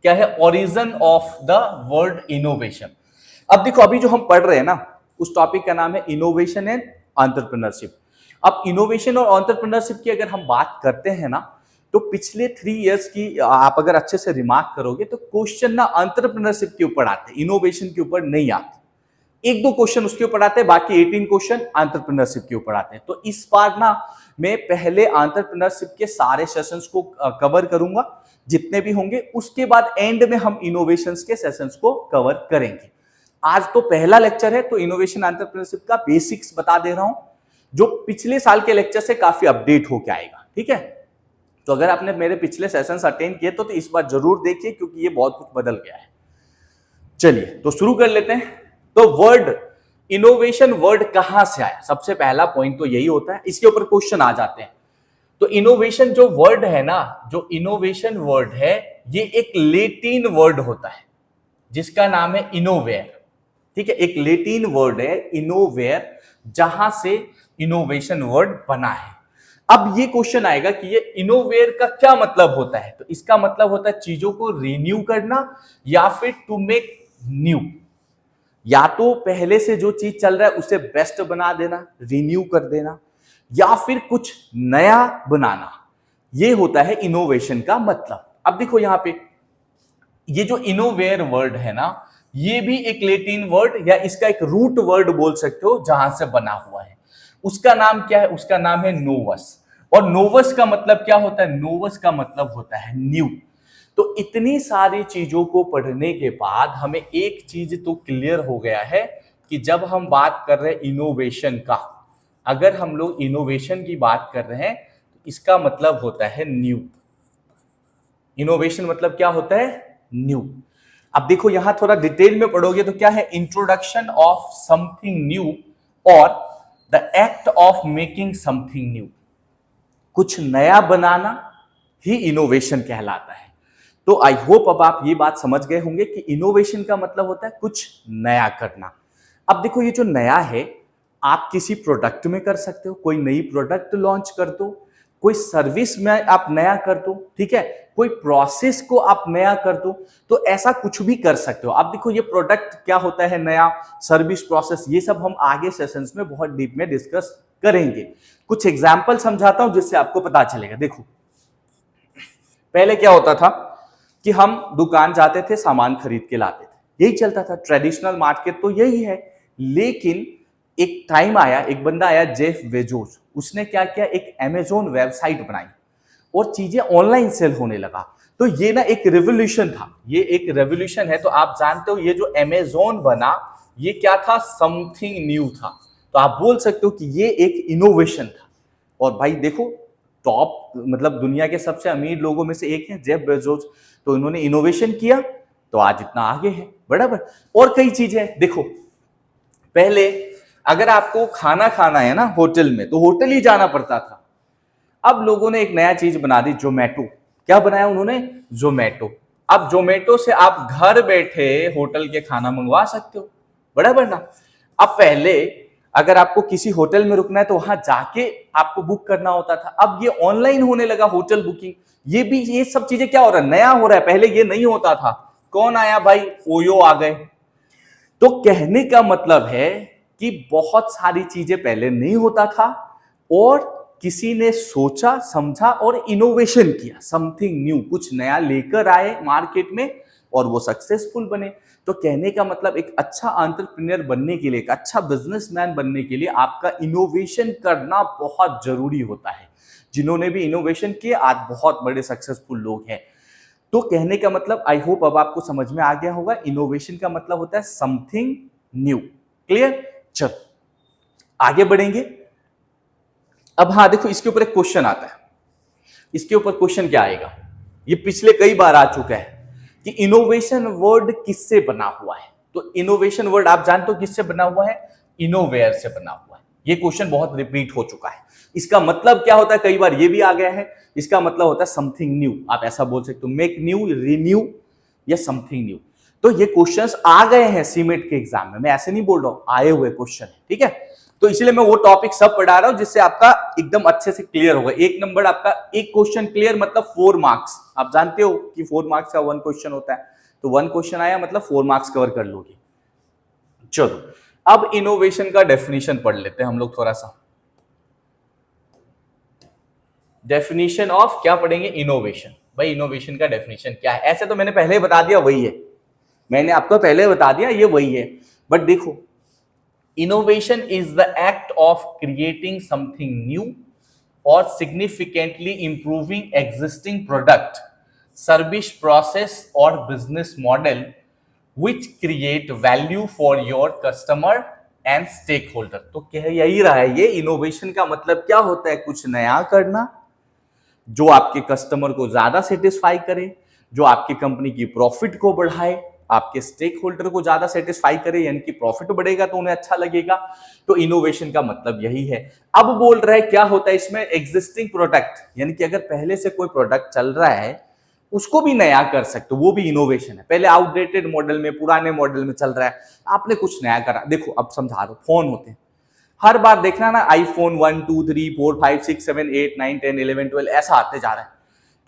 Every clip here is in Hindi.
क्या है, origin of the word innovation. अब देखो अभी जो हम पढ़ रहे हैं ना, उस टॉपिक का नाम है इनोवेशन एंड एंटरप्रेन्योरशिप। अब इनोवेशन और एंटरप्रेन्योरशिप की अगर हम बात करते हैं ना, तो पिछले 3 इयर्स की आप अगर अच्छे से रिमार्क करोगे तो क्वेश्चन ना एंटरप्रेन्योरशिप के ऊपर आते हैं, इनोवेशन के ऊपर नहीं आते। 1-2 क्वेश्चन उसके ऊपर आते हैं, बाकी 18 क्वेश्चन एंटरप्रेन्योरशिप के ऊपर आते हैं। तो इस बार ना मैं पहले एंटरप्रेन्योरशिप के सारे सेशंस को कवर करूंगा जितने भी होंगे, उसके बाद एंड में हम इनोवेशंस के सेशंस को कवर करेंगे। आज तो पहला लेक्चर है, तो इनोवेशन एंटरप्रेन्योरशिप का बेसिक्स बता दे रहा हूं, जो पिछले साल के लेक्चर से काफी अपडेट होके आएगा। ठीक है, तो अगर आपने मेरे पिछले सेशंस अटेंड किए तो इस बार जरूर देखिए, क्योंकि ये बहुत कुछ बदल गया है। चलिए तो शुरू कर लेते हैं। तो वर्ड इनोवेशन वर्ड कहां से आया, सबसे पहला पॉइंट तो यही होता है, इसके ऊपर क्वेश्चन आ जाते हैं। तो इनोवेशन जो वर्ड है ना, जो इनोवेशन वर्ड है, ये एक लेटिन वर्ड होता है जिसका नाम है इनोवेयर। ठीक है, एक लेटिन वर्ड है इनोवेयर, जहां से इनोवेशन वर्ड बना है। अब ये क्वेश्चन आएगा कि ये इनोवेयर का क्या मतलब होता है, तो इसका मतलब होता है चीजों को रिन्यू करना या फिर टू मेक न्यू। या तो पहले से जो चीज चल रहा है उसे बेस्ट बना देना, रिन्यू कर देना, या फिर कुछ नया बनाना। ये होता है इनोवेशन का मतलब। अब देखो यहां पे ये जो इनोवेयर वर्ड है ना, ये भी एक लेटिन वर्ड या इसका एक रूट वर्ड बोल सकते हो, जहां से बना हुआ है। उसका नाम क्या है, उसका नाम है नोवस। और नोवस का मतलब क्या होता है, नोवस का मतलब होता है न्यू। तो इतनी सारी चीजों को पढ़ने के बाद हमें एक चीज तो क्लियर हो गया है कि जब हम बात कर रहे हैं इनोवेशन का, अगर हम लोग इनोवेशन की बात कर रहे हैं तो इसका मतलब होता है न्यू। इनोवेशन मतलब क्या होता है, न्यू। अब देखो यहां थोड़ा डिटेल में पढ़ोगे तो क्या है, इंट्रोडक्शन ऑफ समथिंग न्यू और the act of making something new. कुछ नया बनाना ही इनोवेशन कहलाता है। तो आई होप अब आप ये बात समझ गए होंगे कि इनोवेशन का मतलब होता है कुछ नया करना। अब देखो ये जो नया है, आप किसी प्रोडक्ट में कर सकते हो, कोई नई प्रोडक्ट लॉन्च कर दो, कोई सर्विस में आप नया कर दो, ठीक है, कोई प्रोसेस को आप नया कर दो, तो ऐसा कुछ भी कर सकते हो। अब देखो ये प्रोडक्ट क्या होता है, नया, सर्विस, प्रोसेस, ये सब हम आगे सेशंस में बहुत डीप में डिस्कस करेंगे। कुछ एग्जांपल समझाता हूं जिससे आपको पता चलेगा। देखो पहले क्या होता था कि हम दुकान जाते थे, सामान खरीद के लाते थे, यही चलता था, ट्रेडिशनल मार्केट तो यही है। लेकिन एक टाइम आया, एक बंदा आया जेफ बेजोस, उसने क्या किया, एक अमेज़न वेबसाइट बनाई और चीजें ऑनलाइन सेल होने लगा। तो ये ना एक रेवोल्यूशन था, ये एक रेवोल्यूशन है। तो आप जानते हो ये जो अमेज़न बना, ये क्या था, समथिंग न्यू था। तो आप बोल सकते हो कि ये एक इनोवेशन था। और भाई देखो टॉप मतलब दुनिया के सबसे अमीर लोगों में से एक है जेफ बेजोस, तो इन्होंने इनोवेशन किया तो आज इतना आगे है, बराबर। और कई चीजें हैं। देखो पहले अगर आपको खाना खाना है ना होटल में, तो होटल ही जाना पड़ता था। अब लोगों ने एक नया चीज बना दी, जोमेटो। क्या बनाया उन्होंने, जोमेटो। अब जोमेटो से आप घर बैठे होटल के खाना मंगवा सकते हो, बराबर ना। अब पहले अगर आपको किसी होटल में रुकना है तो वहां जाके आपको बुक करना होता था, अब ये ऑनलाइन होने लगा होटल बुकिंग। ये भी, ये सब चीजें क्या हो रहा है, नया हो रहा है, पहले ये नहीं होता था। कौन आया भाई, ओयो आ गए। तो कहने का मतलब है कि बहुत सारी चीजें पहले नहीं होता था और किसी ने सोचा समझा और इनोवेशन किया, समथिंग न्यू, कुछ नया लेकर आए मार्केट में और वो सक्सेसफुल बने। तो कहने का मतलब एक अच्छा एंटरप्रेन्योर बनने के लिए, एक अच्छा बिजनेसमैन बनने के लिए आपका इनोवेशन करना बहुत जरूरी होता है। जिन्होंने भी इनोवेशन किए आज बहुत बड़े सक्सेसफुल लोग हैं। तो कहने का मतलब आई होप अब आपको समझ में आ गया होगा, इनोवेशन का मतलब होता है समथिंग न्यू। क्लियर, चलो आगे बढ़ेंगे। अब हाँ देखो इसके ऊपर एक क्वेश्चन आता है। इसके ऊपर क्वेश्चन क्या आएगा, ये पिछले कई बार आ चुका है कि इनोवेशन वर्ड किससे बना हुआ है। तो इनोवेशन वर्ड आप जानते हो किससे बना हुआ है, इनोवेयर से बना हुआ है। ये क्वेश्चन बहुत रिपीट हो चुका है। इसका मतलब क्या होता है, कई बार ये भी आ गया है, इसका मतलब होता है समथिंग न्यू। आप ऐसा बोल सकते हो, मेक न्यू, रिन्यू या समथिंग न्यू। तो ये क्वेश्चंस आ गए हैं सीमेट के एग्जाम में, मैं ऐसे नहीं बोल रहा हूं, आए हुए क्वेश्चन है, ठीक है। तो इसलिए मैं वो टॉपिक सब पढ़ा रहा हूं जिससे आपका एकदम अच्छे से क्लियर होगा। एक नंबर आपका एक क्वेश्चन क्लियर मतलब 4 मार्क्स। आप जानते हो कि 4 मार्क्स का 1 क्वेश्चन होता है, तो 1 क्वेश्चन आया मतलब 4 मार्क्स कवर कर लोगे। चलो अब इनोवेशन का डेफिनेशन पढ़ लेते हैं हम लोग थोड़ा सा। डेफिनेशन ऑफ क्या पढ़ेंगे? इनोवेशन। भाई इनोवेशन का डेफिनेशन क्या है? ऐसे तो मैंने पहले बता दिया, वही है, मैंने आपको पहले बता दिया ये वही है। बट देखो, innovation is the act of creating something new और significantly improving existing product, service, process और business model which create value for your customer and stakeholder। तो कह यही रहा है, ये इनोवेशन का मतलब क्या होता है? कुछ नया करना जो आपके कस्टमर को ज्यादा सेटिस्फाई करे, जो आपकी कंपनी की प्रॉफिट को बढ़ाए, आपके स्टेक होल्डर को ज्यादा सेटिस्फाई करे, यानी कि प्रॉफिट बढ़ेगा तो उन्हें अच्छा लगेगा। तो इनोवेशन का मतलब यही है। अब बोल रहा है क्या होता है इसमें? एग्जिस्टिंग प्रोडक्ट, यानी कि अगर पहले से कोई प्रोडक्ट चल रहा है उसको भी नया कर सकते हो, वो भी इनोवेशन है। पहले आउटडेटेड मॉडल में, पुराने मॉडल में चल रहा है, आपने कुछ नया करा। देखो अब समझा दो, फोन होते हैं, हर बार देखना ना आईफोन 1 2 3 4 5 6 7 8 9 10 11 12 ऐसा आते जा रहा है।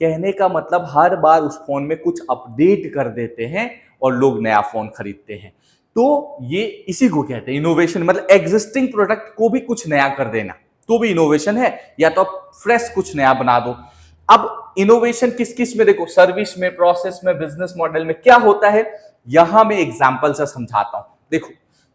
कहने का मतलब हर बार उस फोन में कुछ अपडेट कर देते हैं और लोग नया फोन खरीदते हैं। तो ये इसी को कहते हैं इनोवेशन। मतलब एग्जिस्टिंग प्रोडक्ट को भी कुछ नया कर देना तो भी इनोवेशन है, या तो फ्रेश कुछ नया बना दो। अब इनोवेशन किस किस में? देखो, सर्विस में, प्रोसेस में, बिजनेस मॉडल में क्या होता है, यहां मैं एग्जांपल से समझाता हूं। देखो,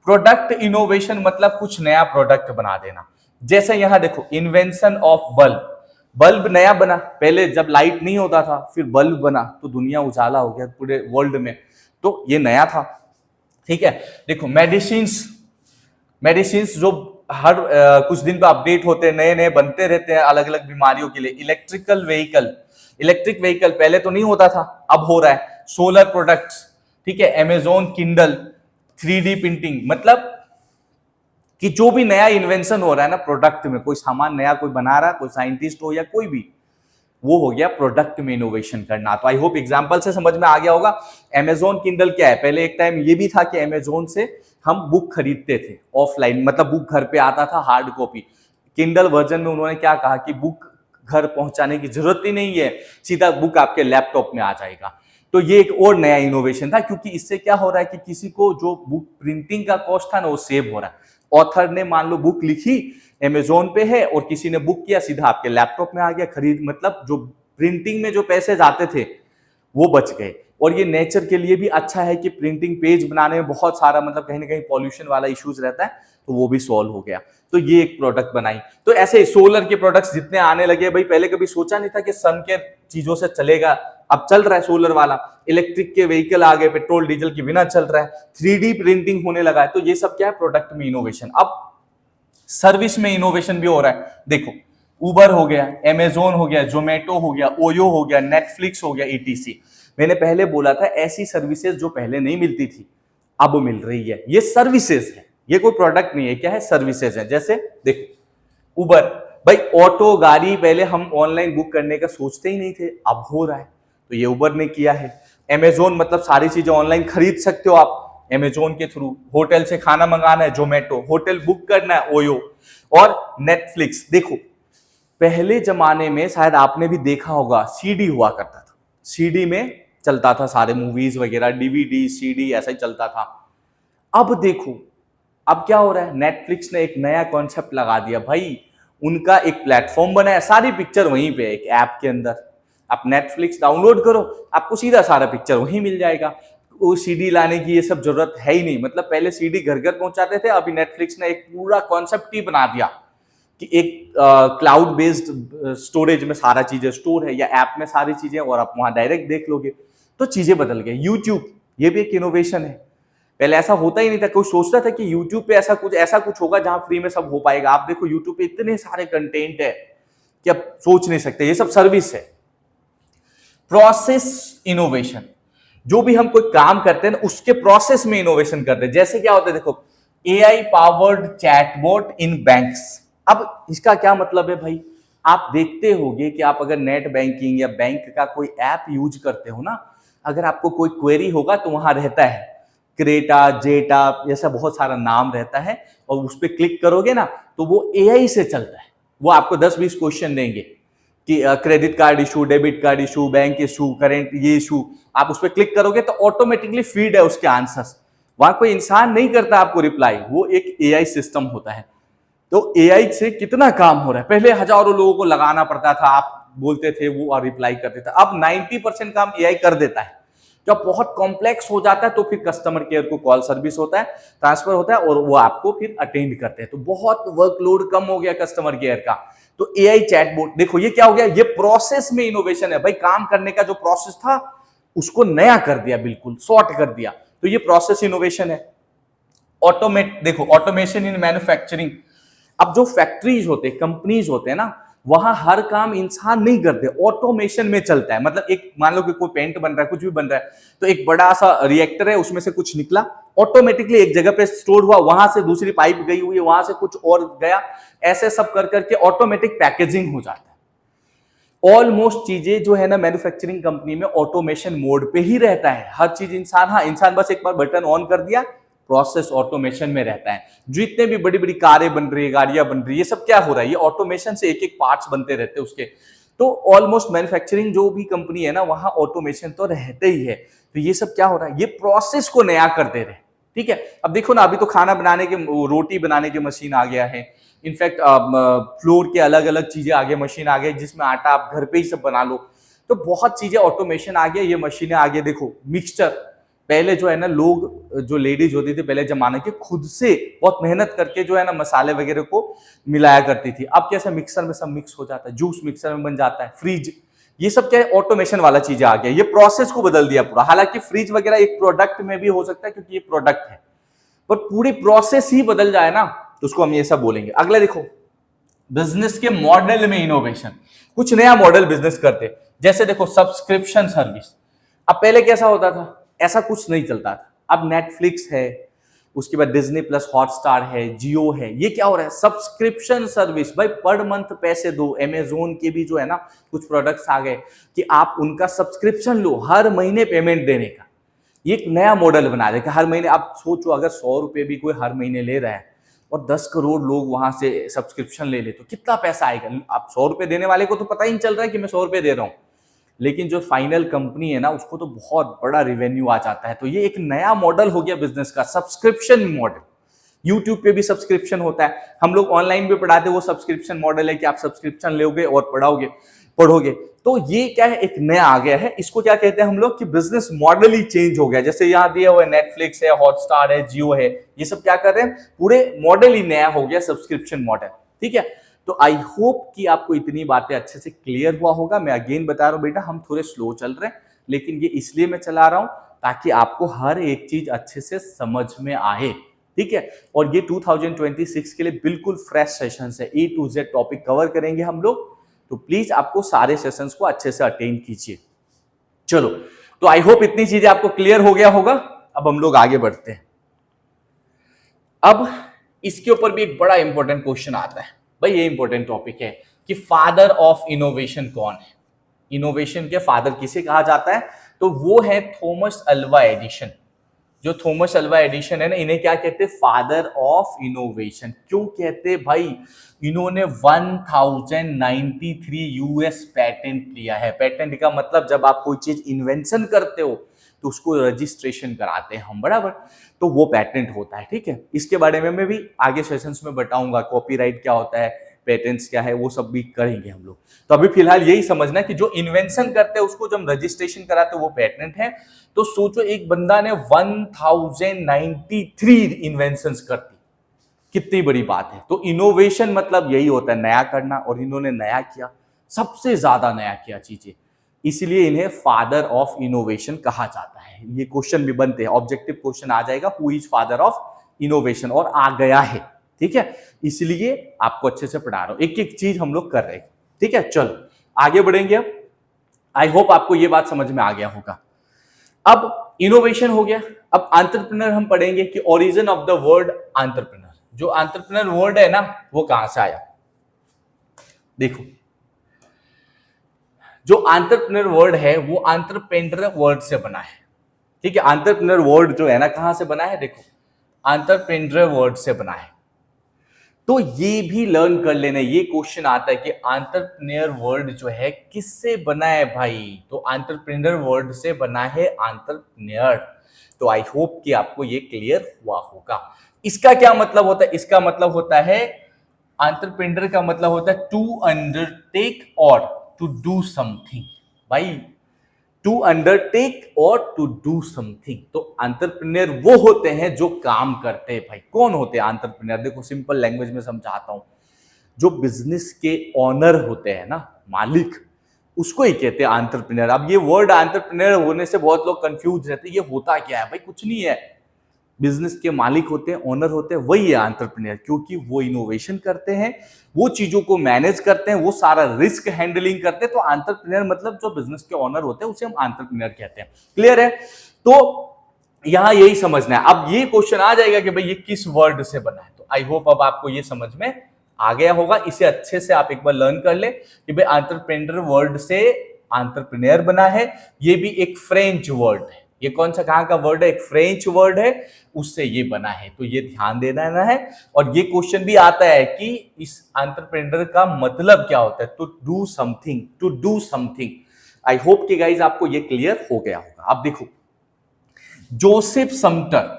प्रोडक्ट इनोवेशन मतलब कुछ नया प्रोडक्ट बना देना। जैसे यहां देखो, इन्वेंशन ऑफ बल्ब, बल्ब नया बना। पहले जब लाइट नहीं होता था, फिर बल्ब बना तो दुनिया उजाला हो गया पूरे वर्ल्ड में, तो ये नया था। ठीक है, देखो मेडिसिन्स, मेडिसिन्स जो हर कुछ दिन पे अपडेट होते हैं, नए नए बनते रहते हैं अलग अलग बीमारियों के लिए। इलेक्ट्रिकल व्हीकल, इलेक्ट्रिक व्हीकल पहले तो नहीं होता था, अब हो रहा है। सोलर प्रोडक्ट्स, ठीक है, अमेजोन किंडल, 3D प्रिंटिंग, मतलब कि जो भी नया इन्वेंशन हो रहा है ना प्रोडक्ट में, कोई सामान नया कोई बना रहा है, कोई साइंटिस्ट हो या कोई भी, वो हो गया प्रोडक्ट में इनोवेशन करना। तो आई होप एग्जांपल से समझ में आ गया होगा। अमेजोन किंडल क्या है? पहले एक टाइम ये भी था कि अमेजोन से हम बुक खरीदते थे ऑफलाइन, मतलब बुक घर पे आता था हार्ड कॉपी। किंडल वर्जन में उन्होंने क्या कहा कि बुक घर पहुंचाने की जरूरत ही नहीं है, सीधा बुक आपके लैपटॉप में आ जाएगा। तो ये एक और नया इनोवेशन था, क्योंकि इससे क्या हो रहा है कि किसी को जो बुक प्रिंटिंग का कॉस्ट था ना वो सेव हो रहा है। ऑथर ने मान लो बुक लिखी, अमेजोन पे है, और किसी ने बुक किया, सीधा आपके लैपटॉप में आ गया खरीद, मतलब जो प्रिंटिंग में जो पैसे जाते थे वो बच गए। और ये नेचर के लिए भी अच्छा है कि प्रिंटिंग पेज बनाने में बहुत सारा मतलब कहीं ना कहीं पॉल्यूशन वाला इश्यूज रहता है, तो वो भी सॉल्व हो गया। तो ये एक प्रोडक्ट बनाई। तो ऐसे सोलर के प्रोडक्ट्स जितने आने लगे, भाई पहले कभी सोचा नहीं था कि सन के चीजों से चलेगा, अब चल रहा है सोलर वाला। इलेक्ट्रिक के व्हीकल आ गए, पेट्रोल डीजल के बिना चल रहा है। 3D प्रिंटिंग होने लगा है। तो ये सब क्या है? प्रोडक्ट में इनोवेशन। अब सर्विस में इनोवेशन भी हो रहा है। देखो, उबर हो गया, अमेजोन हो गया, जोमेटो हो गया, ओयो हो गया, नेटफ्लिक्स हो गया, ईटीसी। मैंने पहले बोला था ऐसी सर्विसेज जो पहले नहीं मिलती थी अब मिल रही है। ये सर्विसेज है, ये कोई प्रोडक्ट नहीं है। क्या है? सर्विसेज है। जैसे देखो उबर, भाई ऑटो गाड़ी पहले हम ऑनलाइन बुक करने का सोचते ही नहीं थे, अब हो रहा है, तो ये उबर ने किया है। अमेजोन मतलब सारी चीजें ऑनलाइन खरीद सकते हो आप अमेजोन के थ्रू। होटल से खाना मंगाना है, जोमेटो। होटल बुक करना है, ओयो। और नेटफ्लिक्स, देखो पहले जमाने में शायद आपने भी देखा होगा, सीडी हुआ करता था, सीडी में चलता था सारे मूवीज वगैरह, डीवीडी सीडी ऐसा ही चलता था। अब देखो अब क्या हो रहा है, नेटफ्लिक्स ने एक नया कॉन्सेप्ट लगा दिया भाई। उनका एक प्लेटफॉर्म बनाया, सारी पिक्चर वहीं पे, एक ऐप के अंदर। आप नेटफ्लिक्स डाउनलोड करो, आपको सीधा सारा पिक्चर वहीं मिल जाएगा। वो सीडी लाने की ये सब जरूरत है ही नहीं। मतलब पहले सीडी घर घर पहुंचाते थे, अभी नेटफ्लिक्स ने एक पूरा कॉन्सेप्ट ही बना दिया कि एक क्लाउड बेस्ड स्टोरेज में सारा चीजें स्टोर है, या ऐप में सारी चीजें, और आप वहां डायरेक्ट देख लोगे। तो चीजें बदल गई। यूट्यूब, ये भी एक इनोवेशन है। पहले ऐसा होता ही नहीं था, कोई सोचता था कि यूट्यूब पे ऐसा कुछ होगा जहां फ्री में सब हो पाएगा। आप देखो यूट्यूब पे इतने सारे कंटेंट है कि आप सोच नहीं सकते। ये सब सर्विस है। प्रोसेस इनोवेशन, जो भी हम कोई काम करते हैं ना उसके प्रोसेस में इनोवेशन करते हैं। जैसे क्या होता है, देखो एआई पावर्ड चैटबॉट इन बैंक्स। अब इसका क्या मतलब है भाई? आप देखते होंगे कि आप अगर नेट बैंकिंग या बैंक का कोई ऐप यूज करते हो ना, अगर आपको कोई क्वेरी होगा तो वहां रहता है क्रेटा, जेटा, ऐसा बहुत सारा नाम रहता है, और उस पर क्लिक करोगे ना तो वो एआई से चलता है। वो आपको 10-20 क्वेश्चन देंगे कि credit card issue, debit card issue, bank issue, current ये इशू, आप उस पर क्लिक करोगे तो ऑटोमेटिकली फीड है उसके आंसर्स। वहां कोई इंसान नहीं करता आपको रिप्लाई, वो एक एआई सिस्टम होता है। तो एआई से कितना काम हो रहा है, पहले हजारों लोगों को लगाना पड़ता था, आप बोलते थे वो रिप्लाई करते थे, अब 90% काम एआई कर देता है। जब बहुत कॉम्प्लेक्स हो जाता है तो फिर कस्टमर केयर को कॉल सर्विस होता है, ट्रांसफर होता है और वो आपको फिर अटेंड करते हैं। तो बहुत वर्कलोड कम हो गया कस्टमर केयर का। तो एआई चैटबॉट, देखो ये क्या हो गया, ये प्रोसेस में इनोवेशन है भाई। काम करने का जो प्रोसेस था उसको नया कर दिया, बिल्कुल शॉर्ट कर दिया, तो ये प्रोसेस इनोवेशन है। ऑटोमेट, देखो ऑटोमेशन इन मैन्युफैक्चरिंग। अब जो फैक्ट्रीज होते हैं, कंपनीज होते हैं ना, वहां हर काम इंसान नहीं करते, ऑटोमेशन में चलता है। मतलब एक मान लो कि कोई पेंट बन रहा है, कुछ भी बन रहा है, तो एक बड़ा सा रिएक्टर है, उसमें से कुछ निकला, ऑटोमेटिकली एक जगह पे स्टोर हुआ, वहां से दूसरी पाइप गई हुई है, वहां से कुछ और गया, ऐसे सब कर करके ऑटोमेटिक पैकेजिंग हो जाता है। ऑलमोस्ट चीजें जो है ना मैन्युफैक्चरिंग कंपनी में ऑटोमेशन मोड पे ही रहता है। हर चीज इंसान, हाँ इंसान बस एक बार बटन ऑन कर दिया, प्रोसेस ऑटोमेशन में रहता है। जितने भी बड़ी बड़ी कारें बन रही है, गाड़ियां बन रही है, ये सब क्या हो रहा है, ये ऑटोमेशन से एक एक पार्ट्स बनते रहते हैं उसके। तो ऑलमोस्ट मैन्युफैक्चरिंग जो भी कंपनी है ना, वहां ऑटोमेशन तो रहते ही है। तो ये सब क्या हो रहा है, ये प्रोसेस को नया कर दे रहे हैं। ठीक है, अब देखो ना, अभी तो खाना बनाने के, रोटी बनाने की मशीन आ गया है, इनफैक्ट फ्लोर के अलग अलग चीजें आ गई, मशीन आ गई जिसमें आटा आप घर पे ही सब बना लो। तो बहुत चीजें ऑटोमेशन आ गया, ये मशीनें आ गई। देखो मिक्सचर, पहले जो है ना लोग, जो लेडीज होती थी पहले जमाने के, खुद से बहुत मेहनत करके जो है ना मसाले वगैरह को मिलाया करती थी। अब कैसे मिक्सर में सब मिक्स हो जाता है, जूस मिक्सर में बन जाता है, फ्रिज, ये सब क्या है ऑटोमेशन वाला चीजें आ गया, ये प्रोसेस को बदल दिया पूरा। हालांकि फ्रिज वगैरह एक प्रोडक्ट में भी हो सकता है क्योंकि ये प्रोडक्ट है, पर पूरी प्रोसेस ही बदल जाए ना तो उसको हम ये सब बोलेंगे। अगला देखो, बिजनेस के मॉडल में इनोवेशन, कुछ नया मॉडल बिजनेस करते। जैसे देखो सब्सक्रिप्शन सर्विस, अब पहले कैसा होता था, ऐसा कुछ नहीं चलता था। अब नेटफ्लिक्स है, उसके बाद डिज्नी प्लस हॉटस्टार है, जियो है, ये क्या हो रहा है, सब्सक्रिप्शन सर्विस। भाई पर मंथ पैसे दो। अमेजोन के भी जो है ना कुछ प्रोडक्ट्स आ गए कि आप उनका सब्सक्रिप्शन लो, हर महीने पेमेंट देने का। ये एक नया मॉडल बना देगा। हर महीने आप सोचो, अगर 100 रुपए भी कोई हर महीने ले रहा है और 10 करोड़ लोग वहां से सब्सक्रिप्शन ले ले तो कितना पैसा आएगा। आप 100 रुपए देने वाले को तो पता ही नहीं चल रहा है कि मैं 100 रुपए दे रहा हूं, लेकिन जो फाइनल कंपनी है ना उसको तो बहुत बड़ा रिवेन्यू आ जाता है। तो ये एक नया मॉडल हो गया बिजनेस का, सब्सक्रिप्शन मॉडल। यूट्यूब पे भी सब्सक्रिप्शन होता है, हम लोग ऑनलाइन भी पढ़ाते हैं, वो सब्सक्रिप्शन मॉडल है कि आप सब्सक्रिप्शन लोगे और पढ़ोगे। तो ये क्या है, एक नया आ गया है। इसको क्या कहते हैं हम लोग कि बिजनेस मॉडल ही चेंज हो गया। जैसे यहाँ दिया हुआ है नेटफ्लिक्स है, हॉटस्टार है, जियो है, ये सब क्या कर रहे हैं, पूरे मॉडल ही नया हो गया, सब्सक्रिप्शन मॉडल। ठीक है, तो आई होप कि आपको इतनी बातें अच्छे से क्लियर हुआ होगा। मैं अगेन बता रहा हूं बेटा, हम थोड़े स्लो चल रहे हैं, लेकिन ये इसलिए मैं चला रहा हूं ताकि आपको हर एक चीज अच्छे से समझ में आए। ठीक है, और ये 2026 के लिए बिल्कुल फ्रेश सेशन है, A to Z topic cover करेंगे हम लोग। तो प्लीज आपको सारे सेशंस को अच्छे से अटेंड कीजिए। चलो, तो आई होप इतनी चीजें आपको क्लियर हो गया होगा। अब हम लोग आगे बढ़ते हैं। अब इसके ऊपर भी एक बड़ा इंपॉर्टेंट क्वेश्चन आता है भाई, ये इंपॉर्टेंट टॉपिक है कि फादर ऑफ इनोवेशन कौन है। इनोवेशन के फादर किसे कहा जाता है, तो वो है थॉमस अल्वा एडिसन। जो थॉमस अल्वा एडिसन है ना, इन्हें क्या कहते हैं, फादर ऑफ इनोवेशन। क्यों कहते हैं भाई, इन्होंने 1093 यूएस पेटेंट लिया है। पेटेंट का मतलब जब आप कोई चीज इन्वेंशन करते हो तो उसको रजिस्ट्रेशन कराते हैं हम, बराबर, तो वो पेटेंट होता है। ठीक है, इसके बारे में मैं भी आगे सेशंस में बताऊंगा, कॉपीराइट क्या होता है, पेटेंट्स क्या है, वो सब भी करेंगे हम लोग। तो अभी फिलहाल यही समझना कि जो इन्वेंशन करते हैं उसको जब रजिस्ट्रेशन कराते हैं वो पेटेंट है। तो सोचो एक बंदा ने 1093 इन्वेंशंस कर दी, कितनी बड़ी बात है। तो इनोवेशन मतलब यही होता है, नया करना, और इन्होंने नया किया, सबसे ज्यादा नया किया चीजें, इसलिए इन्हें फादर ऑफ इनोवेशन कहा जाता है। ये क्वेश्चन भी बनते हैं, ऑब्जेक्टिव क्वेश्चन आ जाएगा, who is father of innovation, और आ गया है। ठीक है, इसलिए आपको अच्छे से पढ़ा रहा हूं, एक एक चीज हम लोग कर रहे हैं। ठीक है, चलो आगे बढ़ेंगे। अब आई होप आपको ये बात समझ में आ गया होगा। अब इनोवेशन हो गया, अब एंटरप्रेन्योर हम पढ़ेंगे कि origin of the word entrepreneur. जो एंटरप्रेन्योर वर्ड है ना, वो कहां से आया। देखो, जो एंटरप्रेन्योर वर्ड है वो एंटरप्रेन्योर वर्ड से बना है। ठीक है, एंटरप्रेन्योर वर्ड जो है ना कहां से बना है, देखो एंटरप्रेन्योर वर्ड से बना है। तो ये भी लर्न कर लेना, ये क्वेश्चन आता है कि एंटरप्रेन्योर वर्ड जो है किससे बना है भाई, तो एंटरप्रेन्योर वर्ड से बना है एंटरप्रेन्योर। तो आई होप कि आपको ये क्लियर हुआ होगा। इसका क्या मतलब होता है, इसका मतलब होता है एंटरप्रेन्योर का मतलब होता है टू अंडरटेक और टू डू समथिंग। भाई टू अंडरटेक और टू डू समथिंग, तो एंटरप्रेन्योर वो होते हैं जो काम करते हैं। भाई कौन होते हैं एंटरप्रेन्योर, देखो सिंपल लैंग्वेज में समझाता हूं, जो बिजनेस के ओनर होते हैं ना, मालिक, उसको ही कहते हैं एंटरप्रेन्योर। अब ये वर्ड एंटरप्रेन्योर होने से बहुत लोग कंफ्यूज रहते हैं, ये होता क्या है भाई, कुछ नहीं है। बिजनेस के मालिक होते हैं, ओनर होते हैं, वही है एंटरप्रेन्योर, क्योंकि वो इनोवेशन करते हैं, वो चीजों को मैनेज करते हैं, वो सारा रिस्क हैंडलिंग करते हैं। तो एंटरप्रेन्योर मतलब जो बिजनेस के ओनर होते हैं उसे हम एंटरप्रेन्योर कहते हैं। क्लियर है? तो यहां यही समझना है। अब ये क्वेश्चन आ जाएगा कि भाई ये किस वर्ड से बना है, तो आई होप अब आपको ये समझ में आ गया होगा। इसे अच्छे से आप एक बार लर्न कर ले कि भाई एंटरप्रेन्योर वर्ड से एंटरप्रेन्योर बना है। ये भी एक फ्रेंच वर्ड है। ये कौन सा कहां का वर्ड है, एक फ्रेंच वर्ड है, उससे ये बना है। तो ये ध्यान देना है। और ये क्वेश्चन भी आता है कि इस एंटरप्रेन्योर का मतलब क्या होता है, to do something, to do something. I hope कि गाइज आपको ये क्लियर हो गया होगा। अब देखो जोसेफ समटर,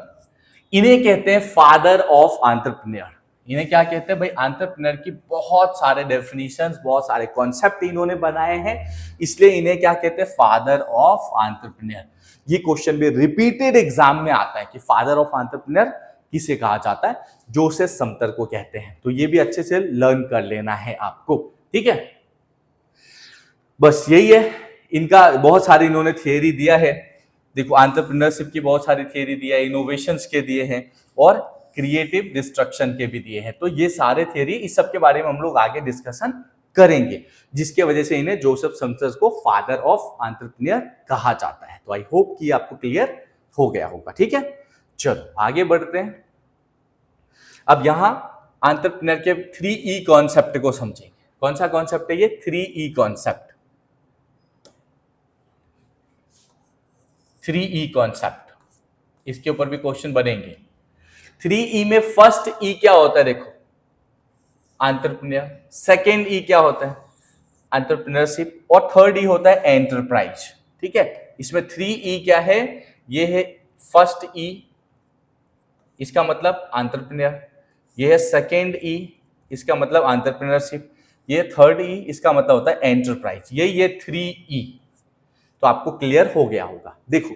इन्हें कहते हैं फादर ऑफ एंटरप्रेन्योर। इन्हें क्या कहते हैं भाई, एंटरप्रेन्योर की बहुत सारे डेफिनेशंस, बहुत सारे कॉन्सेप्ट इन्होंने बनाए हैं, इसलिए इन्हें क्या कहते हैं, फादर ऑफ एंटरप्रेन्योर। ये क्वेश्चन भी रिपीटेड एग्जाम में आता है कि फादर ऑफ एंटरप्रेन्योर किसे कहा जाता है, जोसेफ समटर को कहते हैं। तो ये भी अच्छे से लर्न कर लेना है आपको, ठीक है। बस यही है इनका, बहुत सारी इन्होंने थियरी दिया है। देखो एंटरप्रेन्योरशिप की बहुत सारी थियरी दिया है, इनोवेशंस के दिए हैं और क्रिएटिव डिस्ट्रक्शन के भी दिए हैं। तो ये सारे थियरी, इस सब के बारे में हम लोग आगे डिस्कशन करेंगे, जिसके वजह से इन्हें जोसेफ समटर को फादर ऑफ एंटरप्रेन्योर कहा जाता है। तो आई होप कि आपको क्लियर हो गया होगा, ठीक है। चलो आगे बढ़ते हैं। अब यहां एंटरप्रेन्योर के 3E कॉन्सेप्ट को समझेंगे। कौन सा कॉन्सेप्ट है ये, 3E कॉन्सेप्ट। 3E कॉन्सेप्ट, इसके ऊपर भी क्वेश्चन बनेंगे। 3E में फर्स्ट E क्या होता है, देखो एंटरप्रेन्योर, सेकेंड E क्या होता है, एंटरप्रेन्योरशिप, और थर्ड E होता है एंटरप्राइज, ठीक है। इसमें 3E क्या है, ये है फर्स्ट E, इसका मतलब एंटरप्रेन्योर, ये है सेकेंड E, इसका मतलब एंटरप्रेन्योरशिप, ये थर्ड E, इसका मतलब होता है एंटरप्राइज। ये 3E। तो आपको क्लियर हो गया होगा। देखो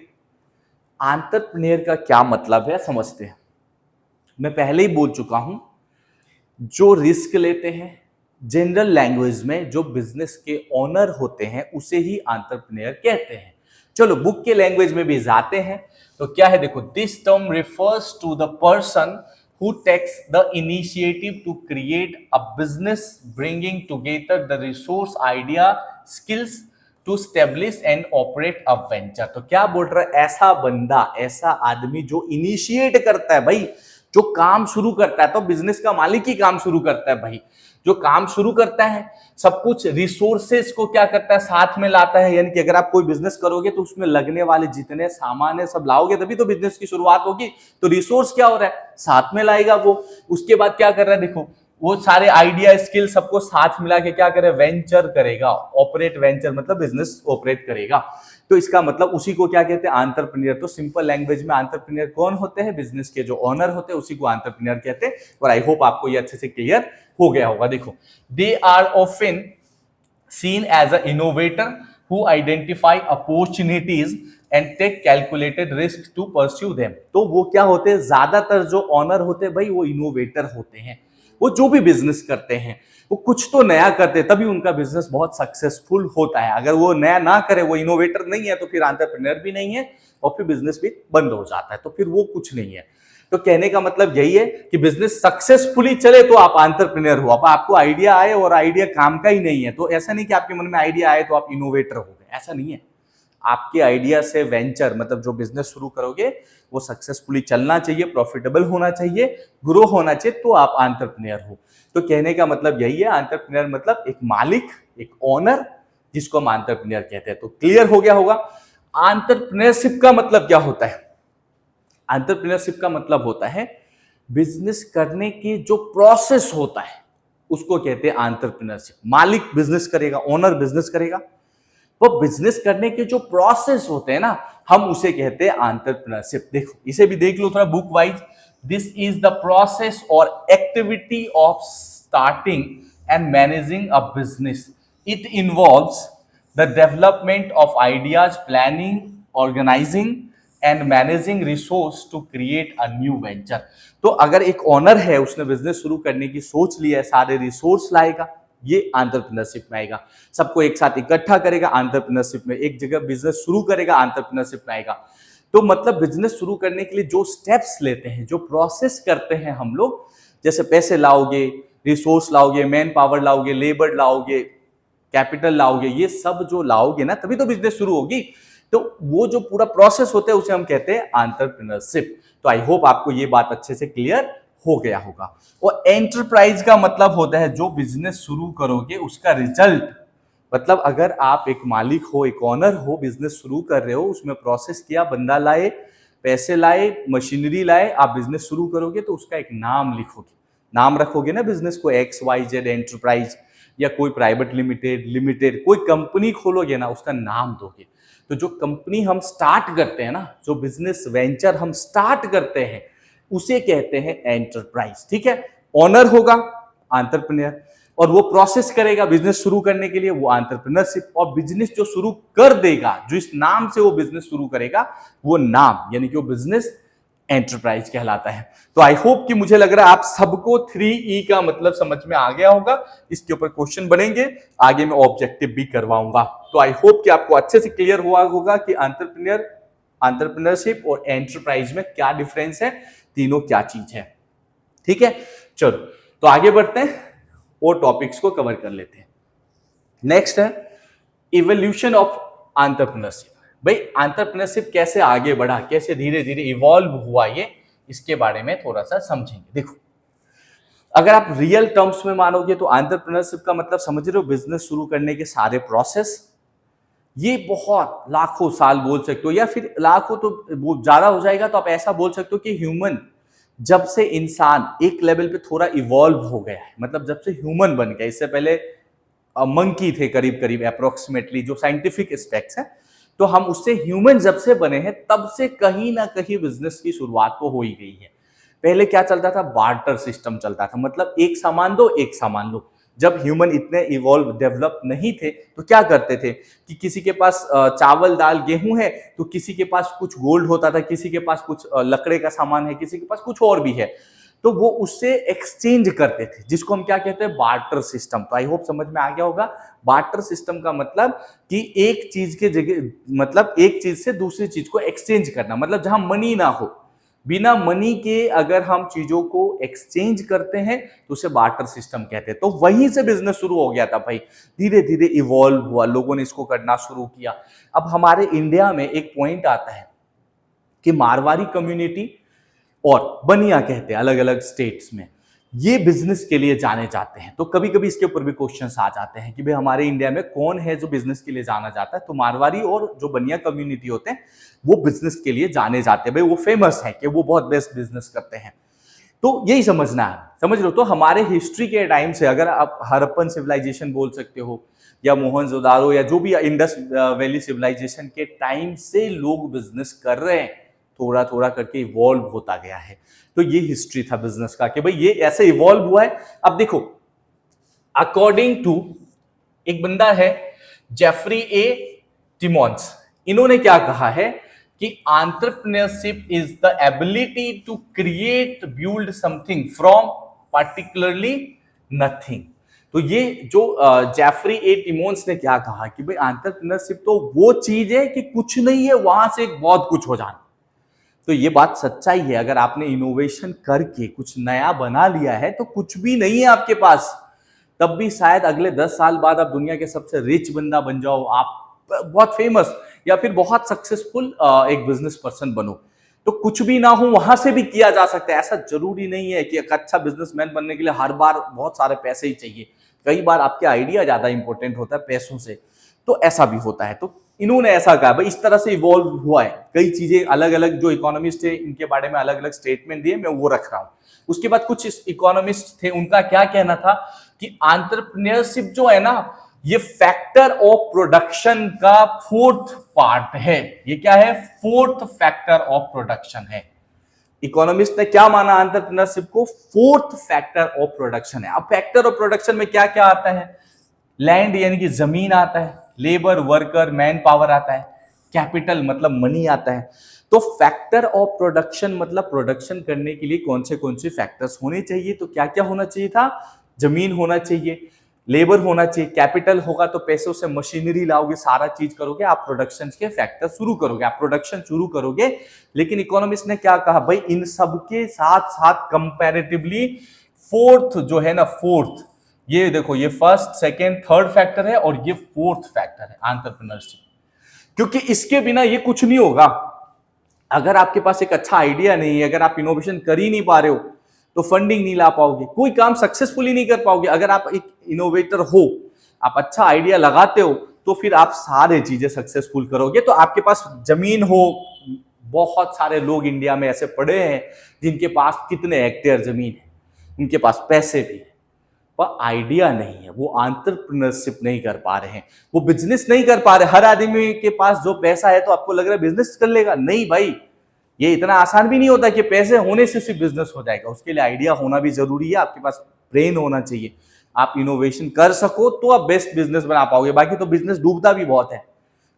एंटरप्रेन्योर का क्या मतलब है समझते हैं। मैं पहले ही बोल चुका हूं, जो रिस्क लेते हैं, जनरल लैंग्वेज में जो बिजनेस के ओनर होते हैं उसे ही एंटरप्रेन्योर कहते हैं। चलो बुक के लैंग्वेज में भी जाते हैं, तो क्या है, देखो this term refers to the person who takes the initiative to create a business, bringing together the resource, idea, skills to establish and operate a venture। तो क्या बोल रहा है, ऐसा बंदा, ऐसा आदमी जो इनिशिएट करता है भाई, जो काम शुरू करता है। तो बिजनेस का मालिक ही काम शुरू करता है भाई, जो काम शुरू करता है, सब कुछ रिसोर्सेस को क्या करता है, साथ में लाता है। यानी कि अगर आप कोई बिजनेस करोगे तो उसमें लगने वाले जितने सामान है सब लाओगे, तभी तो बिजनेस की शुरुआत होगी। तो रिसोर्स क्या हो रहा है, साथ में लाएगा वो। उसके बाद क्या कर रहा है, देखो वो सारे आइडिया, स्किल सबको साथ मिला के क्या करे, वेंचर करेगा, ऑपरेट, वेंचर मतलब बिजनेस ऑपरेट करेगा। तो इसका मतलब उसी को क्या कहते हैं, एंटरप्रेन्योर। तो सिंपल लैंग्वेज में एंटरप्रेन्योर कौन होते हैं, बिजनेस के जो ओनर होते हैं उसी को एंटरप्रेन्योर कहते हैं। और आई होप आपको ये अच्छे से क्लियर हो गया होगा। देखो they are often seen as a innovator who identify opportunities and take calculated risk to pursue them. तो वो क्या होते हैं, ज्यादातर जो ओनर होते हैं भाई वो इनोवेटर होते हैं। वो जो भी बिजनेस करते हैं वो कुछ तो नया करते हैं, तभी उनका बिजनेस बहुत सक्सेसफुल होता है। अगर वो नया ना करे, वो इनोवेटर नहीं है, तो फिर एंटरप्रेन्योर भी नहीं है और फिर बिजनेस भी बंद हो जाता है, तो फिर वो कुछ नहीं है। तो कहने का मतलब यही है कि बिजनेस सक्सेसफुली चले तो आप एंटरप्रेन्योर हो। अब आपको आइडिया आए और आइडिया काम का ही नहीं है, तो ऐसा नहीं कि आपके मन में आइडिया आए तो आप इनोवेटर हो गए, ऐसा नहीं है। आपके आइडिया से वेंचर मतलब जो बिजनेस शुरू करोगे वो सक्सेसफुली चलना चाहिए, प्रॉफिटेबल होना चाहिए, ग्रो होना चाहिए, तो आप एंटरप्रेन्योर हो। तो कहने का मतलब यही है, एंटरप्रेन्योर मतलब एक मालिक, एक ओनर, जिसको हम एंटरप्रेन्योर कहते हैं। तो क्लियर हो गया होगा। एंटरप्रेन्योरशिप का मतलब क्या होता है? एंटरप्रेन्योरशिप का मतलब होता है बिजनेस करने की जो प्रोसेस होता है उसको कहते हैं एंटरप्रेन्योरशिप। मालिक बिजनेस करेगा, ओनर बिजनेस करेगा, वो बिजनेस करने के जो प्रोसेस होते हैं ना, हम उसे कहते हैं एंटरप्रेन्योरशिप। देखो इसे भी देख लो थोड़ा book wise. This is the process और activity of starting and managing a business. It involves the development of ideas, planning, organizing and managing resource to create a new venture. तो अगर एक ओनर है, उसने बिजनेस शुरू करने की सोच लिया है, सारे रिसोर्स लाएगा, ये एंटरप्रेन्योरशिप में आएगा। सबको एक साथ इकट्ठा करेगा एंटरप्रेन्योरशिप में, एक जगह बिजनेस शुरू करेगा एंटरप्रेन्योरशिप में आएगा। तो मतलब बिजनेस शुरू करने के लिए जो स्टेप्स लेते हैं, जो प्रोसेस करते हैं हम लोग, जैसे पैसे लाओगे, रिसोर्स लाओगे, मैन पावर लाओगे, लेबर लाओगे, कैपिटल लाओगे, ये सब जो लाओगे ना, तभी तो बिजनेस शुरू होगी। तो वो जो पूरा प्रोसेस होता है उसे हम कहते हैं एंटरप्रेन्योरशिप। तो आई होप आपको ये बात अच्छे से क्लियर हो गया होगा। और एंटरप्राइज का मतलब होता है जो बिजनेस शुरू करोगे उसका रिजल्ट। मतलब अगर आप एक मालिक हो, एक ओनर हो, बिजनेस शुरू कर रहे हो, उसमें प्रोसेस किया, बंदा लाए, पैसे लाए, मशीनरी लाए, आप बिजनेस शुरू करोगे तो उसका एक नाम लिखोगे, नाम रखोगे ना बिजनेस को, XYZ एंटरप्राइज, या कोई प्राइवेट लिमिटेड, लिमिटेड कोई कंपनी खोलोगे ना, उसका नाम दोगे। तो जो कंपनी हम स्टार्ट करते हैं ना, जो बिजनेस वेंचर हम स्टार्ट करते हैं, उसे कहते हैं एंटरप्राइज। ठीक है, ओनर होगा एंटरप्रेन्योर, और वो प्रोसेस करेगा बिजनेस शुरू करने के लिए, वो एंटरप्रेन्योरशिप। और बिजनेस जो शुरू कर देगा, जो इस नाम से वो बिजनेस शुरू करेगा, वो नाम यानी कि वो बिजनेस एंटरप्राइज कहलाता है। तो आई होप कि मुझे लग रहा है आप सबको 3E का मतलब समझ में आ गया होगा। इसके ऊपर क्वेश्चन बनेंगे, आगे मैं ऑब्जेक्टिव भी करवाऊंगा। तो आई होप कि आपको अच्छे से क्लियर हुआ होगा कि एंटरप्रेन्योरशिप और एंटरप्राइज में क्या डिफरेंस है, तीनों क्या चीज है। ठीक है, चलो तो आगे बढ़ते हैं और टॉपिक्स को कवर कर लेते हैं। नेक्स्ट है इवोल्यूशन ऑफ एंटरप्रेन्योरशिप। भाई एंटरप्रेन्योरशिप कैसे आगे बढ़ा, कैसे धीरे धीरे इवॉल्व हुआ, ये इसके बारे में थोड़ा सा समझेंगे। देखो अगर आप रियल टर्म्स में मानोगे तो एंटरप्रेन्योरशिप का मतलब समझ रहे हो बिजनेस शुरू करने के सारे प्रोसेस। ये बहुत लाखों साल बोल सकते हो, या फिर लाखों तो वो ज्यादा हो जाएगा, तो आप ऐसा बोल सकते हो कि ह्यूमन जब से इंसान एक लेवल पे थोड़ा इवॉल्व हो गया है, मतलब जब से ह्यूमन बन गया, इससे पहले मंकी थे करीब करीब अप्रोक्सीमेटली, जो साइंटिफिक एस्पेक्ट्स है, तो हम उससे ह्यूमन जब से बने हैं तब से कहीं ना कहीं बिजनेस की शुरुआत तो हो ही गई है। पहले क्या चलता था, बार्टर सिस्टम चलता था, मतलब एक सामान दो एक सामान लो। जब ह्यूमन इतने इवॉल्व डेवलप नहीं थे तो क्या करते थे कि किसी के पास चावल दाल गेहूं है तो किसी के पास कुछ गोल्ड होता था, किसी के पास कुछ लकड़े का सामान है, किसी के पास कुछ और भी है, तो वो उससे एक्सचेंज करते थे, जिसको हम क्या कहते हैं, बार्टर सिस्टम। तो आई होप समझ में आ गया होगा। बार्टर सिस्टम का मतलब कि एक चीज के जगह, मतलब एक चीज से दूसरी चीज को एक्सचेंज करना, मतलब जहां मनी ना हो, बिना मनी के अगर हम चीजों को एक्सचेंज करते हैं तो उसे बार्टर सिस्टम कहते हैं। तो वहीं से बिजनेस शुरू हो गया था भाई, धीरे धीरे इवॉल्व हुआ, लोगों ने इसको करना शुरू किया। अब हमारे इंडिया में एक पॉइंट आता है कि मारवाड़ी कम्युनिटी और बनिया कहते हैं अलग अलग स्टेट्स में, ये बिजनेस के लिए जाने जाते हैं। तो कभी कभी इसके ऊपर भी क्वेश्चंस आ जाते हैं कि भाई हमारे इंडिया में कौन है जो बिजनेस के लिए जाना जाता है, तो मारवाड़ी और जो बनिया कम्युनिटी होते हैं वो बिजनेस के लिए जाने जाते हैं। भाई वो फेमस है कि वो बहुत बेस्ट बिजनेस करते हैं। तो यही समझना है, समझ लो। तो हमारे हिस्ट्री के टाइम से, अगर आप हड़प्पन सिविलाइजेशन बोल सकते हो, या मोहनजोदारो, या जो भी इंडस वैली सिविलाइजेशन के टाइम से लोग बिजनेस कर रहे हैं, थोड़ा थोड़ा करके इवॉल्व होता गया है। तो ये हिस्ट्री था बिजनेस का कि भाई ये ऐसे इवॉल्व हुआ है। अब देखो अकॉर्डिंग टू एक बंदा है जेफरी ए टिमॉन्स, इन्होंने क्या कहा है कि entrepreneurship is the ability to create, build something from particularly nothing. तो ये जो जेफरी ए टिमॉन्स ने क्या कहा कि भाई एंटरप्रेन्योरशिप तो वो चीज है कि कुछ नहीं है, वहां से बहुत कुछ हो जाना। तो ये बात सच्चाई है। अगर आपने इनोवेशन करके कुछ नया बना लिया है तो कुछ भी नहीं है आपके पास, तब भी शायद अगले 10 साल बाद आप दुनिया के सबसे रिच बंदा बन जाओ, आप बहुत फेमस या फिर बहुत सक्सेसफुल एक बिजनेस पर्सन बनो। तो कुछ भी ना हो वहां से भी किया जा सकता है। ऐसा जरूरी नहीं है कि एक अच्छा बिजनेसमैन बनने के लिए हर बार बहुत सारे पैसे ही चाहिए। कई बार आपके आइडिया ज्यादा इंपॉर्टेंट होता है पैसों से, तो ऐसा भी होता है। तो इन्होंने ऐसा कहा भाई, इस तरह से इवॉल्व हुआ है। कई चीजें अलग अलग जो इकोनॉमिस्ट थे इनके बारे में अलग अलग स्टेटमेंट दिए, मैं वो रख रहा हूं। उसके बाद कुछ इकोनॉमिस्ट थे, उनका क्या कहना था कि एंटरप्रेन्योरशिप जो है ना, ये फैक्टर ऑफ प्रोडक्शन का फोर्थ पार्ट है। ये क्या है? फोर्थ फैक्टर ऑफ प्रोडक्शन है। इकोनॉमिस्ट ने क्या माना एंटरप्रेन्योरशिप को? फोर्थ फैक्टर ऑफ प्रोडक्शन है। अब फैक्टर ऑफ प्रोडक्शन में क्या क्या आता है? लैंड यानी कि जमीन आता है, लेबर वर्कर मैन पावर आता है, कैपिटल मतलब मनी आता है। तो फैक्टर ऑफ प्रोडक्शन मतलब प्रोडक्शन करने के लिए कौन से फैक्टर्स होने चाहिए? तो क्या क्या होना चाहिए था? जमीन होना चाहिए, लेबर होना चाहिए, कैपिटल होगा तो पैसों से मशीनरी लाओगे, सारा चीज करोगे, आप प्रोडक्शन के फैक्टर शुरू करोगे, आप प्रोडक्शन शुरू करोगे। लेकिन इकोनॉमिस्ट ने क्या कहा भाई, इन सब के साथ साथ कंपैरेटिवली फोर्थ जो है ना, फोर्थ, ये देखो, ये फर्स्ट सेकेंड थर्ड फैक्टर है और ये फोर्थ फैक्टर है एंटरप्रेन्योरशिप। क्योंकि इसके बिना ये कुछ नहीं होगा। अगर आपके पास एक अच्छा आइडिया नहीं है, अगर आप इनोवेशन कर ही नहीं पा रहे हो, तो फंडिंग नहीं ला पाओगे, कोई काम सक्सेसफुली नहीं कर पाओगे। अगर आप एक इनोवेटर हो, आप अच्छा आइडिया लगाते हो, तो फिर आप सारे चीजें सक्सेसफुल करोगे। तो आपके पास जमीन हो, बहुत सारे लोग इंडिया में ऐसे पड़े हैं जिनके पास कितने हेक्टेयर जमीन है, उनके पास पैसे भी है पर आइडिया नहीं है, वो एंटरप्रेन्योरशिप नहीं कर पा रहे हैं, वो बिजनेस नहीं कर पा रहे। हर आदमी के पास जो पैसा है तो आपको लग रहा है बिजनेस कर लेगा, नहीं भाई, ये इतना आसान भी नहीं होता कि पैसे होने से सिर्फ बिजनेस हो जाएगा। उसके लिए आइडिया होना भी जरूरी है, आपके पास ब्रेन होना चाहिए। आप इनोवेशन कर सको तो आप बेस्ट बिजनेस बना पाओगे, बाकी तो बिजनेस डूबता भी बहुत है।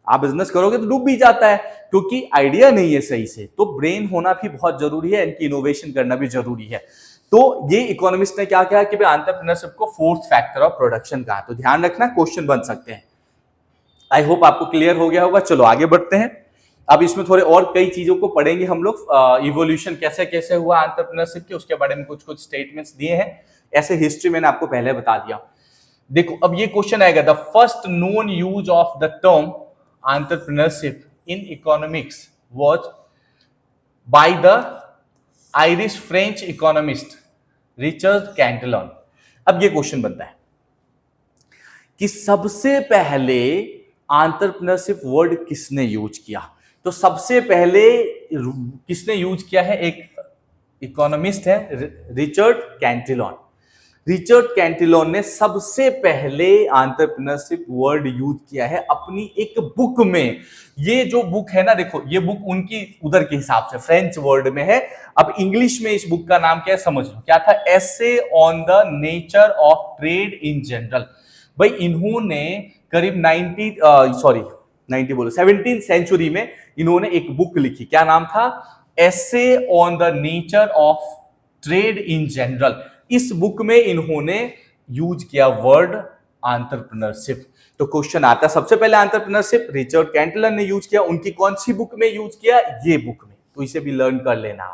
आप बिजनेस करोगे तो डूब भी जाता है क्योंकि आइडिया नहीं है सही से। तो ब्रेन होना भी बहुत जरूरी है, इनकी इनोवेशन करना भी जरूरी है। तो ये इकोनॉमिस्ट ने क्या कहा कि एंटरप्रेन्योरशिप को फोर्थ फैक्टर ऑफ प्रोडक्शन कहा। तो ध्यान रखना, क्वेश्चन बन सकते हैं। आई होप आपको क्लियर हो गया होगा। चलो आगे बढ़ते हैं। अब इसमें थोड़े और कई चीजों को पढ़ेंगे हम लोग। इवोल्यूशन कैसे कैसे हुआ एंटरप्रेन्योरशिप के, उसके बारे में कुछ कुछ स्टेटमेंट्स दिए हैं। ऐसे हिस्ट्री मैंने आपको पहले बता दिया। देखो अब ये क्वेश्चन आएगा, the first known use of the term entrepreneurship in economics was by the Irish French economist Richard Cantillon. अब ये क्वेश्चन बनता है कि सबसे पहले एंटरप्रेन्योरशिप वर्ड किसने यूज किया। तो सबसे पहले किसने यूज किया है? एक इकोनॉमिस्ट है रिचर्ड कैंटिलॉन। रिचर्ड कैंटिलॉन ने सबसे पहले एंटरप्रेन्योरशिप वर्ड यूज किया है अपनी एक बुक में। ये जो बुक है ना, देखो ये बुक उनकी उधर के हिसाब से फ्रेंच वर्ड में है। अब इंग्लिश में इस बुक का नाम क्या है समझ लो, क्या था? Essay on the nature of trade in general. भाई इन्होंने करीब 17th सेंचुरी में इन्होंने एक बुक लिखी, क्या नाम था? Essay on the nature of trade in general. इस बुक में इन्होंने यूज किया वर्ड एंटरप्रेन्योरशिप। तो क्वेश्चन आता है, सबसे पहले एंटरप्रेन्योरशिप रिचर्ड कैंटलन ने यूज किया, उनकी कौन सी बुक में यूज किया? ये बुक में। तो इसे भी लर्न कर लेना,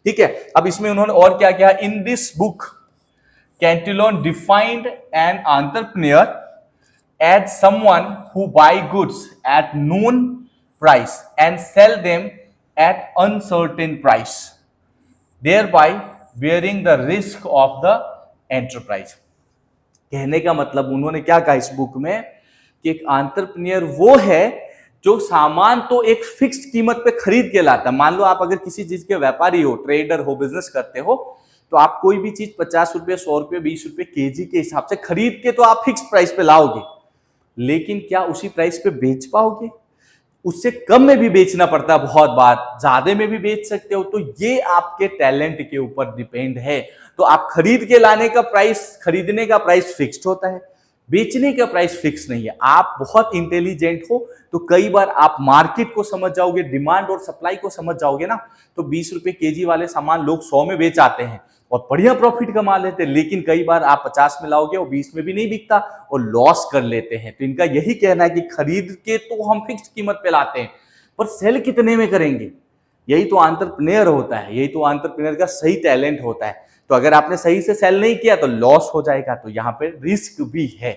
ठीक है। अब इसमें उन्होंने और क्या किया? In this book Cantillon defined an entrepreneur as someone who buy goods at known price and sell them at uncertain price, thereby bearing the risk of the enterprise। कहने का मतलब उन्होंने क्या कहा इस बुक में कि एक एंटरप्रेन्योर वो है जो सामान तो एक फिक्स्ड कीमत पे खरीद के लाता है। मान लो आप अगर किसी चीज के व्यापारी हो, ट्रेडर हो, बिजनेस करते हो, तो आप कोई भी चीज 50 रुपए, 100 रुपए, 20 रुपए केजी के हिसाब से खरीद के तो आप फिक्स्ड प्राइस पे लाओगे, लेकिन क्या उसी प्राइस पे बेच पाओगे? उससे कम में भी बेचना पड़ता है, बहुत बार ज्यादा में भी बेच सकते हो। तो ये आपके टैलेंट के ऊपर डिपेंड है। तो आप खरीद के लाने का प्राइस, खरीदने का प्राइस फिक्स्ड होता है, बेचने का प्राइस फिक्स नहीं है। आप बहुत इंटेलिजेंट हो तो कई बार आप मार्केट को समझ जाओगे, डिमांड और सप्लाई को समझ जाओगे ना, तो 20 रुपए केजी वाले सामान लोग 100 में बेच आते हैं और बढ़िया प्रॉफिट कमा लेते हैं। लेकिन कई बार आप 50 में लाओगे और 20 में भी नहीं बिकता और लॉस कर लेते हैं। तो इनका यही कहना है कि खरीद के तो हम फिक्स कीमत पे लाते हैं, पर सेल कितने में करेंगे? यही तो एंटरप्रेन्योर होता है, यही तो एंटरप्रेन्योर का सही टैलेंट होता है। तो अगर आपने सही से सेल नहीं किया तो लॉस हो जाएगा, तो यहाँ पे रिस्क भी है,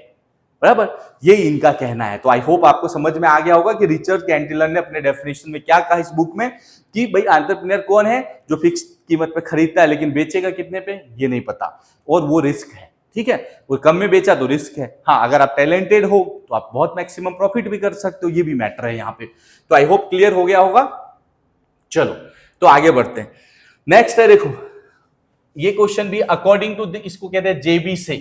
बराबर। ये इनका कहना है। तो आई होप आपको समझ में आ गया होगा कि रिचर्ड कैंटिलन ने अपने डेफिनेशन में क्या कहा इस बुक में कि भाई एंटरप्रेन्योर कौन है? जो फिक्स कीमत पे खरीदता है लेकिन बेचेगा कितने पे ये नहीं पता, और वो रिस्क है, ठीक है, वो कम में बेचा तो रिस्क है। हाँ, अगर आप टैलेंटेड हो तो आप बहुत मैक्सिमम प्रॉफिट भी कर सकते हो, ये भी मैटर है यहाँ पे। तो आई होप क्लियर हो गया होगा। चलो तो आगे बढ़ते हैं। नेक्स्ट है, देखो ये क्वेश्चन भी अकॉर्डिंग टू इसको कहते हैं जेबी से,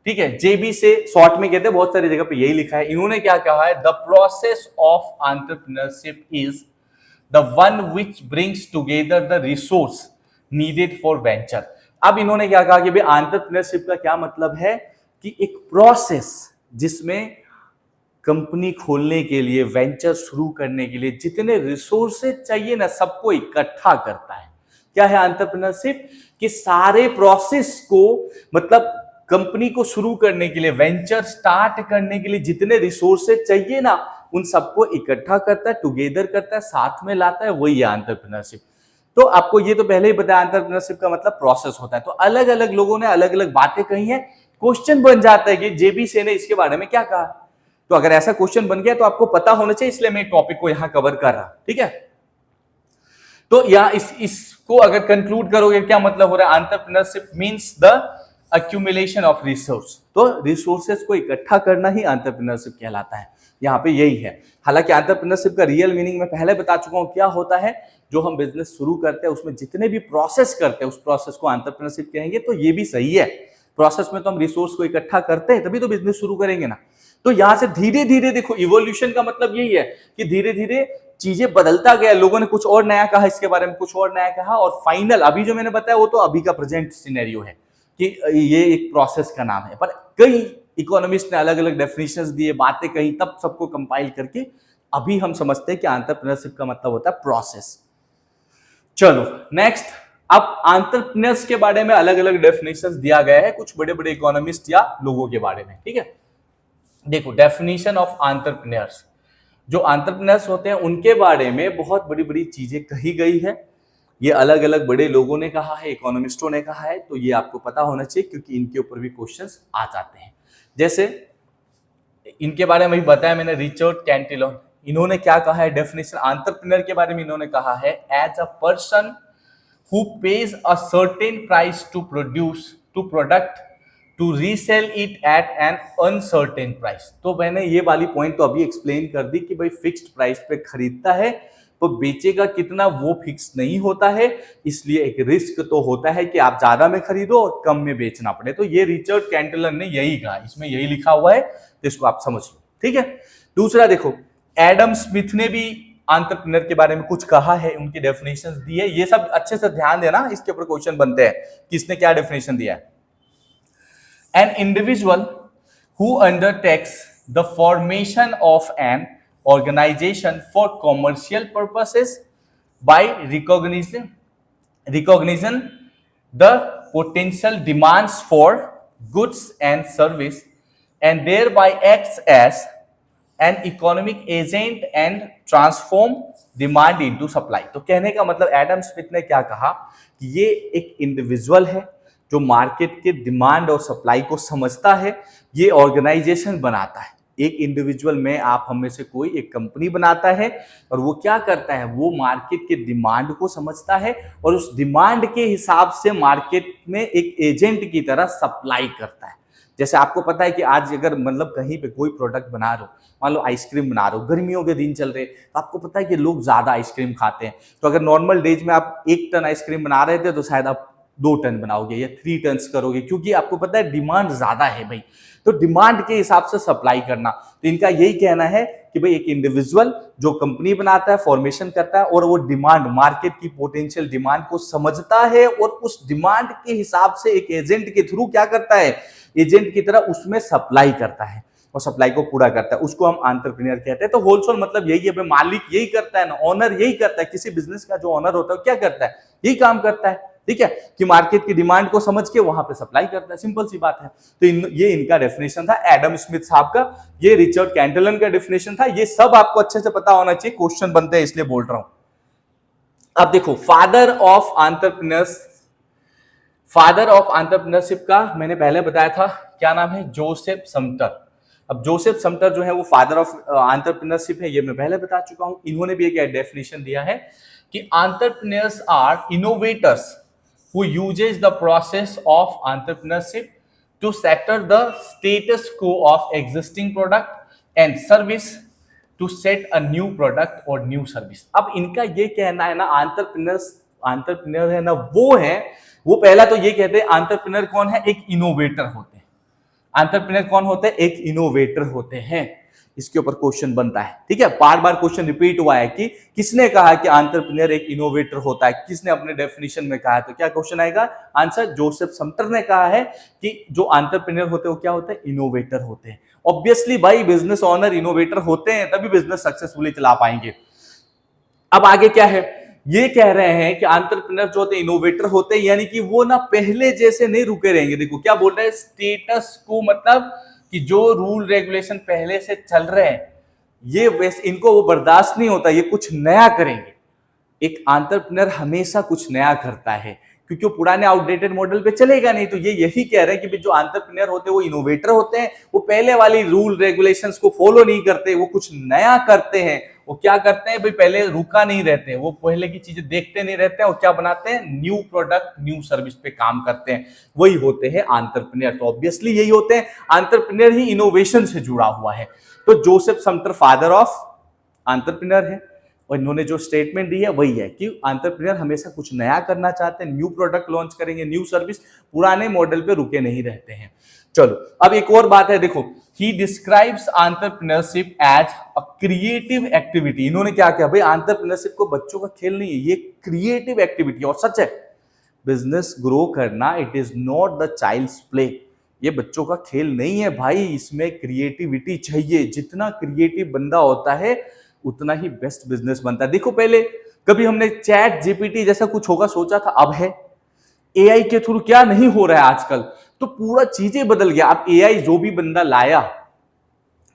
ठीक है, जेबी से शॉर्ट में कहते हैं, बहुत सारी जगह पे यही लिखा है। इन्होंने क्या कहा है, the process of entrepreneurship is the one which brings together the resource needed for venture. अब इन्होंने क्या कहा कि भाई एंटरप्रेन्योरशिप का क्या मतलब है कि एक प्रोसेस जिसमें कंपनी खोलने के लिए, वेंचर शुरू करने के लिए जितने रिसोर्सेज चाहिए ना, सबको इकट्ठा करता है। क्या है एंटरप्रेन्योरशिप? कि सारे प्रोसेस को, मतलब कंपनी को शुरू करने के लिए, वेंचर स्टार्ट करने के लिए जितने रिसोर्सेज चाहिए ना, उन सबको इकट्ठा करता है, टुगेदर करता है, साथ में लाता है, वही है एंटरप्रेन्योरशिप। तो आपको ये तो पहले ही बताया एंटरप्रेन्योरशिप का मतलब प्रोसेस होता है। तो अलग अलग लोगों ने अलग अलग बातें कही हैं, क्वेश्चन बन जाता है कि जेबी से ने इसके बारे में क्या कहा। तो अगर ऐसा क्वेश्चन बन गया तो आपको पता होना चाहिए, इसलिए मैं टॉपिक को यहां कवर कर रहा, ठीक है। तो यहां इसको अगर कंक्लूड करोगे, क्या मतलब हो रहा है, entrepreneurship means the accumulation of resource. तो रिसोर्सेज को इकट्ठा करना ही एंटरप्रेन्योरशिप कहलाता है, यहाँ पे यही है। हालांकि एंटरप्रेन्योरशिप का रियल मीनिंग मैं पहले बता चुका हूं क्या होता है। जो हम बिजनेस शुरू करते हैं उसमें जितने भी प्रोसेस करते हैं, उस प्रोसेस को एंटरप्रेन्योरशिप कहेंगे। तो ये भी सही है, प्रोसेस में तो हम रिसोर्स को इकट्ठा करते हैं, तभी तो बिजनेस शुरू करेंगे ना। तो यहां से धीरे धीरे देखो, इवोल्यूशन का मतलब यही है कि धीरे धीरे चीजें बदलता गया, लोगों ने कुछ और नया कहा, इसके बारे में कुछ और नया कहा, और फाइनल अभी जो मैंने बताया वो तो अभी का प्रेजेंट सिनेरियो है कि ये एक प्रोसेस का नाम है। पर कई इकोनॉमिस्ट ने अलग अलग डेफिनेशंस दिए, बातें कही, तब सबको कंपाइल करके अभी हम समझते हैं कि एंटरप्रेन्योरशिप का मतलब होता है प्रोसेस। चलो नेक्स्ट, अब एंटरप्रेन्योर्स के बारे में अलग अलग डेफिनेशंस दिया गया है कुछ बड़े बड़े इकोनॉमिस्ट या लोगों के बारे में, ठीक है। देखो डेफिनेशन ऑफ एंटरप्रेन्योर्स, जो एंटरप्रेन्योर्स होते हैं उनके बारे में बहुत बड़ी बड़ी चीजें कही गई है। ये अलग अलग बड़े लोगों ने कहा है, इकोनॉमिस्टों ने कहा है, तो ये आपको पता होना चाहिए क्योंकि इनके ऊपर भी क्वेश्चंस आ जाते हैं। जैसे इनके बारे में भी बताया मैंने, रिचर्ड कैंटिलन, इन्होंने क्या कहा है डेफिनेशन एंटरप्रेन्योर के बारे में, इन्होंने कहा है as a person who pays a certain price to produce to product to resell it at an uncertain price. तो मैंने ये वाली पॉइंट तो अभी एक्सप्लेन कर दी कि भाई फिक्स्ड प्राइस पे खरीदता है तो बेचेगा कितना वो फिक्स नहीं होता है, इसलिए एक रिस्क तो होता है कि आप ज्यादा में खरीदो और कम में बेचना पड़े। तो ये रिचर्ड कैंटलन ने यही कहा, इसमें यही लिखा हुआ है, तो इसको आप समझ लो, ठीक है। दूसरा देखो, एडम स्मिथ ने भी एंटरप्रेन्योर के बारे में कुछ कहा है, उनकी डेफिनेशंस दी है। ये सब अच्छे से ध्यान देना, इसके ऊपर क्वेश्चन बनते हैं कि इसने क्या डेफिनेशन दिया है। An individual who undertakes the formation of an organization for commercial purposes by recognizing the potential demands for goods and service and thereby acts as an economic agent and transform demand into supply। तो कहने का मतलब एडम स्मिथ ने क्या कहा कि ये एक इंडिविजुअल है जो मार्केट के डिमांड और सप्लाई को समझता है, ये ऑर्गेनाइजेशन बनाता है। एक इंडिविजुअल में आप हमें से कोई एक कंपनी बनाता है और वो क्या करता है, वो मार्केट के डिमांड को समझता है और उस डिमांड के हिसाब से मार्केट में एक एजेंट की तरह सप्लाई करता है। जैसे आपको पता है कि आज अगर मतलब कहीं पे कोई प्रोडक्ट बना रहे हो, मान लो आइसक्रीम बना रहे हो, गर्मियों के दिन चल रहे, तो आपको पता है कि लोग ज्यादा आइसक्रीम खाते हैं। तो अगर नॉर्मल डेज में आप 1 टन आइसक्रीम बना रहे थे तो शायद आप 2 टन बनाओगे या 3 टन करोगे, क्योंकि आपको पता है डिमांड ज्यादा है भाई। तो डिमांड के हिसाब से सप्लाई करना, तो इनका यही कहना है कि भाई एक इंडिविजुअल जो कंपनी बनाता है, फॉर्मेशन करता है और वो डिमांड, मार्केट की पोटेंशियल डिमांड को समझता है और उस डिमांड के हिसाब से एक एजेंट के थ्रू क्या करता है, एजेंट की तरह उसमें सप्लाई करता है और सप्लाई को पूरा करता है, उसको हम एंटरप्रेन्योर कहते हैं। तो होलसेल मतलब यही है, मालिक यही करता है ना, ओनर यही करता है। किसी बिजनेस का जो ओनर होता है क्या करता है, यही काम करता है, ठीक है, कि मार्केट की डिमांड को समझ के वहां पे सप्लाई करता है, सिंपल सी बात है। तो ये इनका डेफिनेशन था एडम स्मिथ साहब का, ये रिचर्ड कैंटलन का डेफिनेशन था। ये सब आपको अच्छे से पता होना चाहिए, क्वेश्चन बनते हैं इसलिए बोल रहा हूं। अब देखो फादर ऑफ एंटरप्रेन्योरशिप का मैंने पहले बताया था, क्या नाम है, जोसेफ समटर। अब जोसेफ समटर जो है वो फादर ऑफ एंटरप्रेन्योरशिप है, ये मैं पहले बता चुका हूं। इन्होंने भी एक डेफिनेशन दिया है कि entrepreneurs are innovators who uses the process of entrepreneurship to settle the status quo of existing product and service to set a new product or new service। अब इनका ये कहना है ना, एंटरप्रेन्योर है ना, वो पहला तो ये कहते हैं एंटरप्रेन्योर कौन है, एक इनोवेटर होते हैं। एंटरप्रेन्योर कौन होते हैं, एक इनोवेटर होते हैं। इसके ऊपर क्वेश्चन बनता है, ठीक है, बार बार क्वेश्चन रिपीट हुआ है कि किसने कहा कि एंटरप्रेन्योर एक इनोवेटर होता है, किसने अपने डेफिनेशन में कहा है, तो क्या क्वेश्चन आएगा, आंसर जोसेफ समटर ने कहा है कि जो एंटरप्रेन्योर होते हैं वो क्या होते हैं, इनोवेटर होते हैं। ऑब्वियसली भाई बिजनेस ओनर इनोवेटर होते हैं तभी बिजनेस सक्सेसफुली चला पाएंगे। अब आगे क्या है, ये कह रहे हैं कि एंटरप्रेन्योर जो होते हैं इनोवेटर होते हैं, यानी कि वो ना पहले जैसे नहीं रुके रहेंगे। देखो क्या बोल रहे हैं, स्टेटस को, मतलब कि जो रूल रेगुलेशन पहले से चल रहे हैं ये वैसे इनको वो बर्दाश्त नहीं होता, ये कुछ नया करेंगे। एक एंटरप्रेन्योर हमेशा कुछ नया करता है क्योंकि वो पुराने आउटडेटेड मॉडल पे चलेगा नहीं। तो ये यही कह रहे हैं कि जो एंटरप्रेन्योर होते हैं वो इनोवेटर होते हैं, वो पहले वाली रूल रेगुलेशंस को फॉलो नहीं करते, वो कुछ नया करते हैं। वो क्या करते हैं भाई, पहले रुका नहीं रहते, वो पहले की चीजें देखते नहीं रहते हैं, और क्या बनाते हैं, न्यू प्रोडक्ट न्यू सर्विस पे काम करते हैं, वही होते हैं एंटरप्रेन्योर। तो ऑब्वियसली यही होते हैं, एंटरप्रेन्योर ही इनोवेशन से जुड़ा हुआ है। तो जोसेफ समटर फादर ऑफ एंटरप्रेन्योर है, और इन्होंने जो स्टेटमेंट दी है वही है कि एंटरप्रेन्योर हमेशा कुछ नया करना चाहते हैं, न्यू प्रोडक्ट लॉन्च करेंगे, न्यू सर्विस, पुराने मॉडल पे रुके नहीं रहते हैं। चलो अब एक और बात है, देखो he describes entrepreneurship as a creative activity। इन्होंने क्या किया भाई, एंटरप्रेन्योरशिप को बच्चों का खेल नहीं है, ये क्रिएटिव एक्टिविटी, और सच है, बिजनेस ग्रो करना it is not the child's play, ये बच्चों का खेल नहीं है भाई, इसमें क्रिएटिविटी चाहिए। जितना क्रिएटिव बंदा होता है उतना ही बेस्ट बिजनेस बनता है। देखो पहले कभी हमने चैट जीपीटी जैसा कुछ होगा सोचा था, अब है एआई के थ्रू क्या नहीं हो रहा है आजकल, तो पूरा चीजें बदल गया। अब एआई जो भी बंदा लाया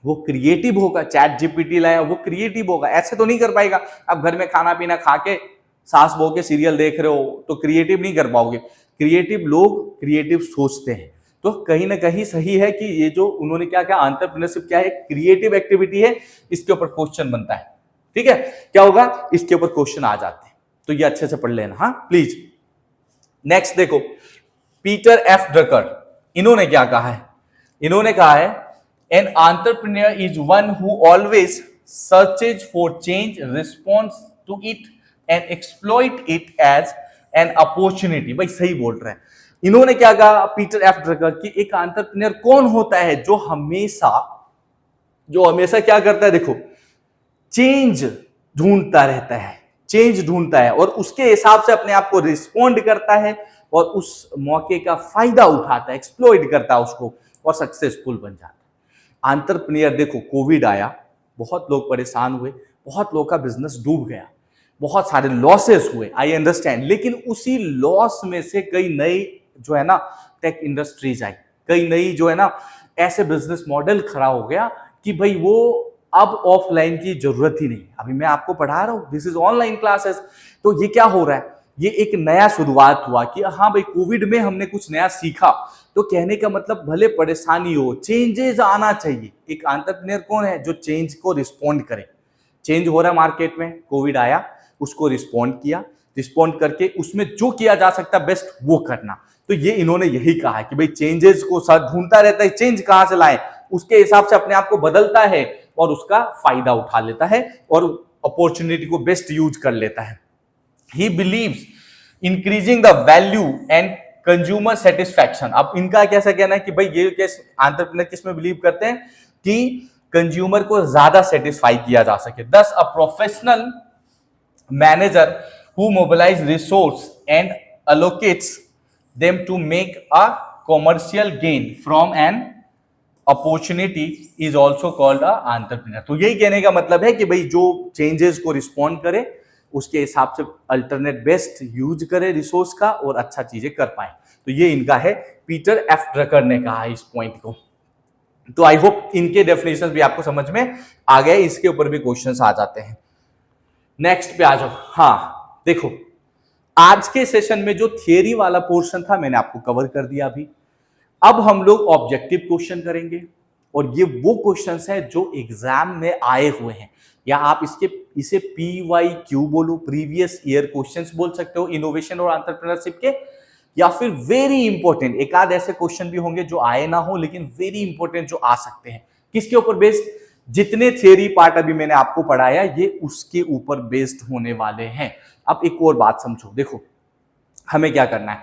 वो क्रिएटिव होगा, चैट जीपीटी लाया वो क्रिएटिव होगा, ऐसे तो नहीं कर पाएगा। अब घर में खाना पीना खा के सास बहू के सीरियल देख रहे हो तो क्रिएटिव नहीं कर पाओगे। क्रिएटिव लोग क्रिएटिव सोचते हैं, तो कहीं ना कहीं सही है कि ये जो उन्होंने क्या कहा, एंटरप्रेन्योरशिप क्या है, क्रिएटिव एक्टिविटी है। इसके ऊपर क्वेश्चन बनता है, ठीक है, क्या होगा, इसके ऊपर क्वेश्चन आ जाते हैं, तो ये अच्छे से पढ़ लेना, हाँ प्लीज। नेक्स्ट देखो, पीटर एफ ड्रकर, इन्होंने क्या कहा है, इन्होंने कहा है an entrepreneur is one who always searches for change, response to it and exploit it as an opportunity. भाई सही बोल रहे हैं, इन्होंने क्या कहा पीटर एफ ड्रकर कि एक एंटरप्रेन्योर कौन होता है जो हमेशा क्या करता है, देखो चेंज ढूंढता रहता है, चेंज ढूंढता है और उसके हिसाब से अपने आप को रिस्पॉन्ड करता है और उस मौके का फायदा उठाता है, एक्सप्लॉइट करता है उसको और सक्सेसफुल बन जाता है। एंटरप्रेन्योर देखो, कोविड आया, बहुत लोग परेशान हुए, बहुत लोग का बिजनेस डूब गया, बहुत सारे लॉसेस हुए, आई अंडरस्टैंड, लेकिन उसी लॉस में से कई नई जो है ना टेक इंडस्ट्रीज आई, कई नई जो है ना ऐसे बिजनेस मॉडल खड़ा हो गया कि भाई वो अब ऑफलाइन की जरूरत ही नहीं। अभी मैं आपको पढ़ा रहा हूं, दिस इज ऑनलाइन क्लासेस, तो ये क्या हो रहा है, ये एक नया शुरुआत हुआ कि हाँ भाई कोविड में हमने कुछ नया सीखा। तो कहने का मतलब भले परेशानी हो, चेंजेस आना चाहिए। एक एंटरप्रेन्योर कौन है जो चेंज को रिस्पॉन्ड करे, चेंज हो रहा है मार्केट में, कोविड आया, उसको रिस्पॉन्ड किया, रिस्पॉन्ड करके उसमें जो किया जा सकता बेस्ट वो करना। तो ये इन्होंने यही कहा कि भाई चेंजेस को साथ ढूंढता रहता है, चेंज कहां से लाए, उसके हिसाब से अपने आप को बदलता है और उसका फायदा उठा लेता है और अपॉर्चुनिटी को बेस्ट यूज कर लेता है। He believes increasing the value and consumer satisfaction। अब इनका कैसा कहना है कि भाई ये एंटरप्रेन्योर किस में बिलीव करते हैं कि कंज्यूमर को ज्यादा सेटिस्फाई किया जा सके। Thus a professional manager who mobilize resource and allocates them to make a commercial gain from an opportunity is also called a entrepreneur। तो यही कहने का मतलब है कि भाई जो चेंजेस को रिस्पॉन्ड करे उसके हिसाब से अल्टरनेट बेस्ट यूज करे रिसोर्स का और अच्छा चीजें कर पाए। तो ये इनका है, पीटर एफ ड्रकर ने कहा है इस पॉइंट को। तो आई होप इनके डेफिनेशन भी आपको समझ में आ गए, इसके ऊपर भी क्वेश्चंस आ जाते हैं। नेक्स्ट पे आ जाओ। हाँ देखो, आज के सेशन में जो थियरी वाला पोर्शन था मैंने आपको कवर कर दिया अभी। अब हम लोग ऑब्जेक्टिव क्वेश्चन करेंगे और ये वो क्वेश्चंस हैं जो एग्जाम में आए हुए हैं, या आप इसे PYQ बोलो, प्रीवियस ईयर क्वेश्चंस बोल सकते हो, इनोवेशन और एंटरप्रेन्योरशिप के। या फिर वेरी इंपॉर्टेंट एक आध ऐसे क्वेश्चन भी होंगे जो आए ना हो लेकिन वेरी इंपॉर्टेंट जो आ सकते हैं। किसके ऊपर बेस्ड? जितने थियरी पार्ट अभी मैंने आपको पढ़ाया ये उसके ऊपर बेस्ड होने वाले हैं। अब एक और बात समझो, देखो हमें क्या करना है,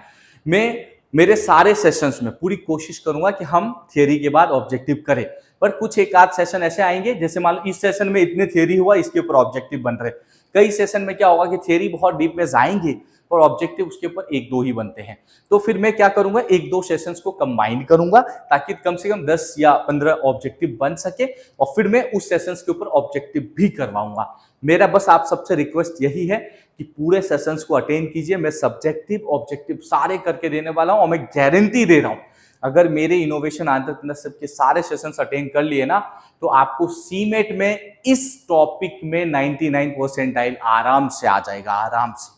मैं मेरे सारे सेशंस में पूरी कोशिश करूंगा कि हम थियरी के बाद ऑब्जेक्टिव करें, पर कुछ एक आध सेशन ऐसे आएंगे जैसे मान लो इस सेशन में इतने थियरी हुआ इसके ऊपर ऑब्जेक्टिव बन रहे, कई सेशन में क्या होगा कि थियरी बहुत डीप में जाएंगे और ऑब्जेक्टिव उसके ऊपर एक दो ही बनते हैं। तो फिर मैं क्या करूंगा, एक दो सेशंस को कंबाइन करूंगा ताकि कम से कम 10 या 15 ऑब्जेक्टिव बन सके और फिर मैं उस सेशंस के ऊपर ऑब्जेक्टिव भी करवाऊंगा। मेरा बस आप सबसे रिक्वेस्ट यही है कि पूरे सेशंस को अटेंड कीजिए। मैं सब्जेक्टिव ऑब्जेक्टिव सारे करके देने वाला हूं और मैं गारंटी दे रहा हूं अगर मेरे इनोवेशन एंटरप्रेन्योरशिप के सारे सेशंस अटेंड कर लिए ना तो आपको सीमेट में इस टॉपिक में 99 परसेंटाइल आराम से आ जाएगा, आराम से।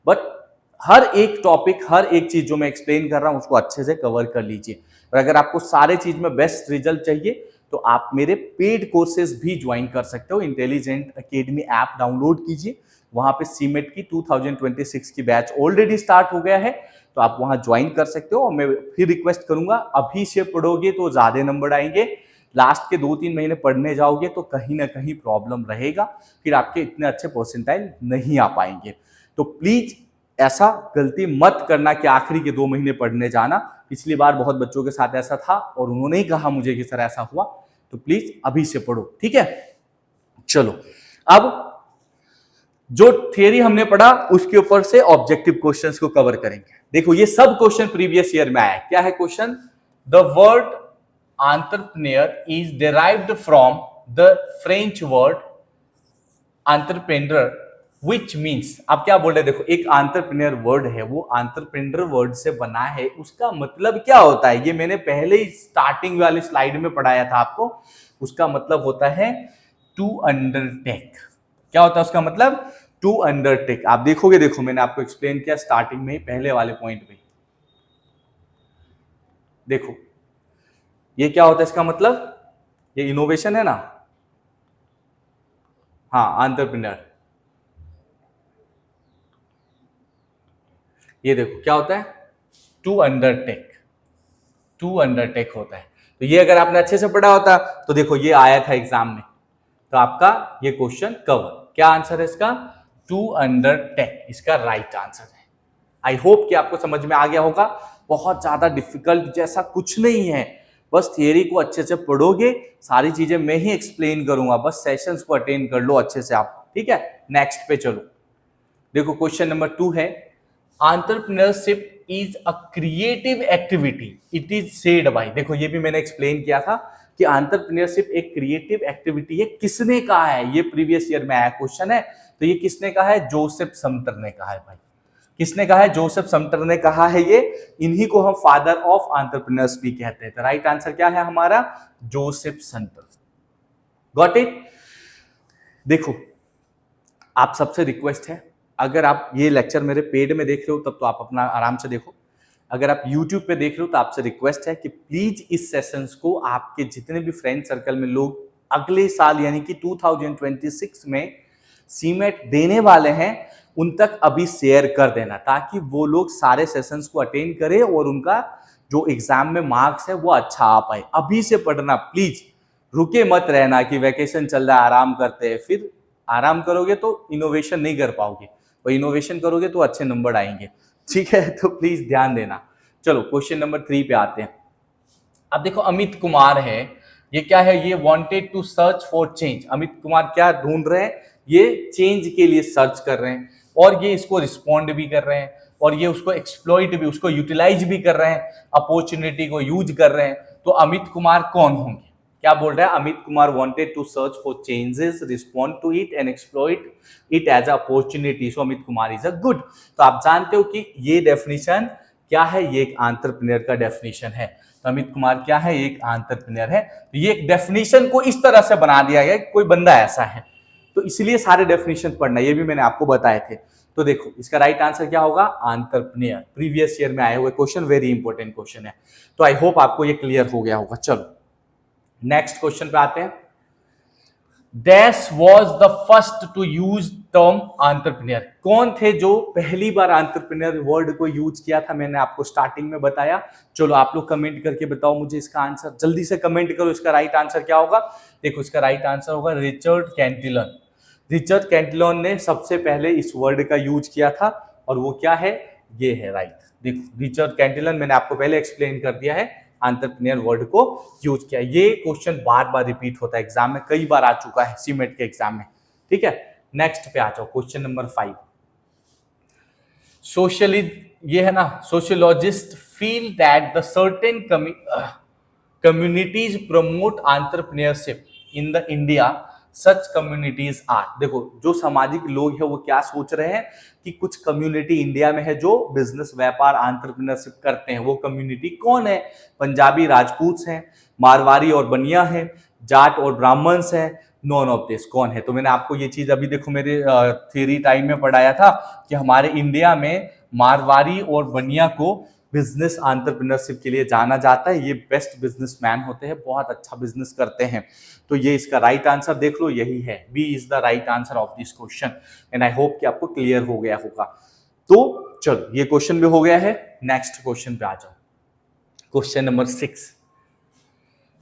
बट हर एक टॉपिक, हर एक चीज जो मैं एक्सप्लेन कर रहा हूं उसको अच्छे से कवर कर लीजिए। और अगर आपको सारे चीज में बेस्ट रिजल्ट चाहिए तो आप मेरे पेड कोर्सेज भी ज्वाइन कर सकते हो। इंटेलिजेंट एकेडमी ऐप डाउनलोड कीजिए, वहां पे सीमेट की 2026 की बैच ऑलरेडी स्टार्ट हो गया है तो आप वहां ज्वाइन कर सकते हो। और मैं फिर रिक्वेस्ट करूंगा अभी से पढ़ोगे तो ज्यादा नंबर आएंगे, लास्ट के 2-3 महीने पढ़ने जाओगे तो कहीं ना कहीं प्रॉब्लम रहेगा, फिर आपके इतने अच्छे परसेंटाइल नहीं आ पाएंगे। तो प्लीज ऐसा गलती मत करना कि आखिरी के 2 महीने पढ़ने जाना। पिछली बार बहुत बच्चों के साथ ऐसा था और उन्होंने ही कहा मुझे कि सर ऐसा हुआ। तो प्लीज अभी से पढ़ो, ठीक है। चलो अब जो थियरी हमने पढ़ा उसके ऊपर से ऑब्जेक्टिव क्वेश्चंस को कवर करेंगे। देखो ये सब क्वेश्चन प्रीवियस ईयर में आया। क्या है question? The word entrepreneur is derived from the French word entrepreneur which means. आप क्या बोल रहे हैं? देखो एक एंटरप्रेन्योर वर्ड है, वो एंटरप्रेन्योर वर्ड से बना है, उसका मतलब क्या होता है ये मैंने पहले ही स्टार्टिंग वाली स्लाइड में पढ़ाया था आपको। उसका मतलब होता है टू अंडरटेक। क्या होता है उसका मतलब? To undertake. आप देखोगे, देखो मैंने आपको एक्सप्लेन किया स्टार्टिंग में ही, पहले वाले पॉइंट में। देखो ये क्या होता है इसका मतलब? ये इनोवेशन है ना, हाँ एंटरप्रेन्योर। ये देखो क्या होता है? टू अंडरटेक, टू अंडरटेक होता है। तो ये अगर आपने अच्छे से पढ़ा होता तो देखो ये आया था एग्जाम में, तो आपका ये क्वेश्चन कवर। क्या आंसर है इसका? टू अंडरटेक इसका राइट आंसर है। आई होप कि आपको समझ में आ गया होगा। बहुत ज्यादा डिफिकल्ट जैसा कुछ नहीं है, बस थियरी को अच्छे से पढ़ोगे, सारी चीजें मैं ही एक्सप्लेन करूंगा, बस सेशंस को अटेंड कर लो अच्छे से आप, ठीक है। नेक्स्ट पे चलो, देखो क्वेश्चन नंबर 2 है entrepreneurship is a creative activity it is said bye. देखो ये भी मैंने एक्सप्लेन किया था कि एंटरप्रेन्योरशिप एक क्रिएटिव एक्टिविटी है। किसने कहा है? ये प्रीवियस ईयर में आया क्वेश्चन है। तो ये किसने कहा है? जोसेफ समटर ने कहा है भाई। किसने कहा है? जोसेफ समटर ने कहा है। ये इन्हीं को हम फादर ऑफ एंटरप्रेन्योर्स भी कहते हैं। तो राइट आंसर क्या है हमारा? Joseph Schumpeter. Got it? देखो आप सबसे रिक्वेस्ट है, अगर आप ये लेक्चर मेरे पेड में देख रहे हो तब तो आप अपना आराम से देखो, अगर आप YouTube पे देख रहे हो तो आपसे रिक्वेस्ट है कि प्लीज इस सेशंस को आपके जितने भी फ्रेंड सर्कल में लोग अगले साल यानी कि 2026 में सीमेट देने वाले हैं उन तक अभी शेयर कर देना, ताकि वो लोग सारे सेशंस को अटेंड करें और उनका जो एग्जाम में मार्क्स है वो अच्छा आ पाए। अभी से पढ़ना प्लीज, रुके मत रहना कि वैकेशन चल रहा है आराम करते हैं। फिर आराम करोगे तो इनोवेशन नहीं कर पाओगे, और इनोवेशन करोगे तो अच्छे नंबर आएंगे, ठीक है। तो प्लीज ध्यान देना। चलो क्वेश्चन नंबर 3 पे आते हैं। अब देखो अमित कुमार है, ये क्या है? ये wanted to search for change. Amit Kumar क्या ढूंढ रहे हैं? ये चेंज के लिए सर्च कर रहे हैं और ये इसको रिस्पॉन्ड भी कर रहे हैं और ये उसको एक्सप्लॉइट भी, उसको यूटिलाइज भी कर रहे हैं, अपॉर्चुनिटी को यूज कर रहे हैं। तो अमित कुमार कौन होंगे? क्या बोल रहा है? Amit Kumar wanted to search for changes, respond to it and exploit it as a opportunity, so Amit Kumar is a good. तो आप जानते हो कि ये डेफिनेशन क्या है? ये एक एंटरप्रेन्योर का डेफिनेशन है। तो अमित कुमार क्या है? एक एंटरप्रेन्योर है। तो ये एक डेफिनेशन को इस तरह से बना दिया गया कि कोई बंदा ऐसा है, तो इसलिए सारे डेफिनेशन पढ़ना, ये भी मैंने आपको बताए थे। तो देखो इसका राइट आंसर क्या होगा? एंटरप्रेन्योर। प्रीवियस ईयर में आए हुए क्वेश्चन, वेरी इंपॉर्टेंट क्वेश्चन है। तो आई होप आपको ये क्लियर हो गया होगा। चलो नेक्स्ट क्वेश्चन पे आते हैं। Dash was the first to use term entrepreneur. कौन थे जो पहली बार एंटरप्रेन्योर वर्ड को यूज किया था? मैंने आपको स्टार्टिंग में बताया। चलो आप लोग कमेंट करके बताओ मुझे इसका आंसर, जल्दी से कमेंट करो, इसका राइट आंसर क्या होगा। देखो इसका राइट आंसर होगा रिचर्ड कैंटिलन। रिचर्ड कैंटिलन ने सबसे पहले इस वर्ड का यूज किया था, और वो क्या है, ये है राइट। देखो रिचर्ड कैंटिलन, मैंने आपको पहले एक्सप्लेन कर दिया है, एंटरप्रेन्योर वर्ड को यूज किया। ये क्वेश्चन बार बार रिपीट होता है एग्जाम में, कई बार आ चुका है सीमेट के एग्जाम में। ठीक है, नेक्स्ट पे आ जाओ, क्वेश्चन नंबर 5। सोशलिस्ट, ये है ना, sociologist feel that the certain communities promote entrepreneurship in the India such communities are. देखो जो सामाजिक लोग हैं वो क्या सोच रहे हैं कि कुछ कम्युनिटी इंडिया में है जो बिजनेस, व्यापार, एंटरप्रेन्योरशिप करते हैं। वो कम्युनिटी कौन है? पंजाबी राजपूत हैं, मारवाड़ी और बनिया हैं, जाट और ब्राह्मण्स हैं, नॉन ऑफ दिस कौन है? तो मैंने आपको ये चीज अभी देखो मेरे थ्योरी टाइम में पढ़ाया था कि हमारे इंडिया में मारवाड़ी और बनिया को बिजनेस एंटरप्रेन्योरशिप के लिए जाना जाता है। ये बेस्ट बिजनेसमैन होते हैं, बहुत अच्छा बिजनेस करते हैं। तो ये इसका राइट आंसर देख लो, यही है, B is the right answer of this question. And I hope कि आपको क्लियर हो गया होगा। तो चलो ये क्वेश्चन भी हो गया है, नेक्स्ट क्वेश्चन पे आ जाओ। Question number 6,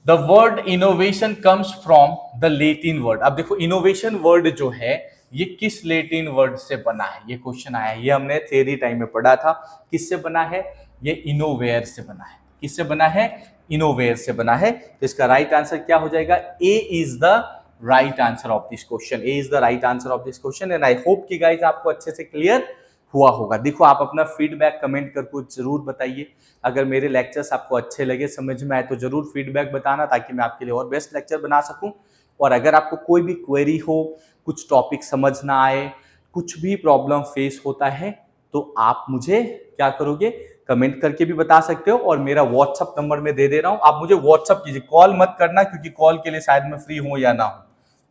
the word innovation comes from the Latin word. अब देखो इनोवेशन वर्ड जो है ये किस लेटिन वर्ड से बना है, ये क्वेश्चन आया है। ये हमने थ्योरी टाइम में पढ़ा था, किससे बना है, ये इनोवेयर से बना है। किससे बना है? इनोवेयर से बना है। तो इसका राइट आंसर क्या हो जाएगा? A is the right answer of this question. A is the right answer of this question. And I hope कि गाइस आपको अच्छे से क्लियर हुआ होगा। देखो आप अपना फीडबैक कमेंट करके जरूर बताइए। अगर मेरे लेक्चर्स आपको अच्छे लगे, समझ में आए, तो जरूर फीडबैक बताना, ताकि मैं आपके लिए और बेस्ट लेक्चर बना सकूं। और अगर आपको कोई भी क्वेरी हो, कुछ टॉपिक समझ ना आए, कुछ भी प्रॉब्लम फेस होता है, तो आप मुझे क्या करोगे, कमेंट करके भी बता सकते हो। और मेरा व्हाट्सअप नंबर मैं दे दे रहा हूं, आप मुझे व्हाट्सअप कीजिए, कॉल मत करना, क्योंकि कॉल के लिए शायद मैं फ्री हूं या ना हूं।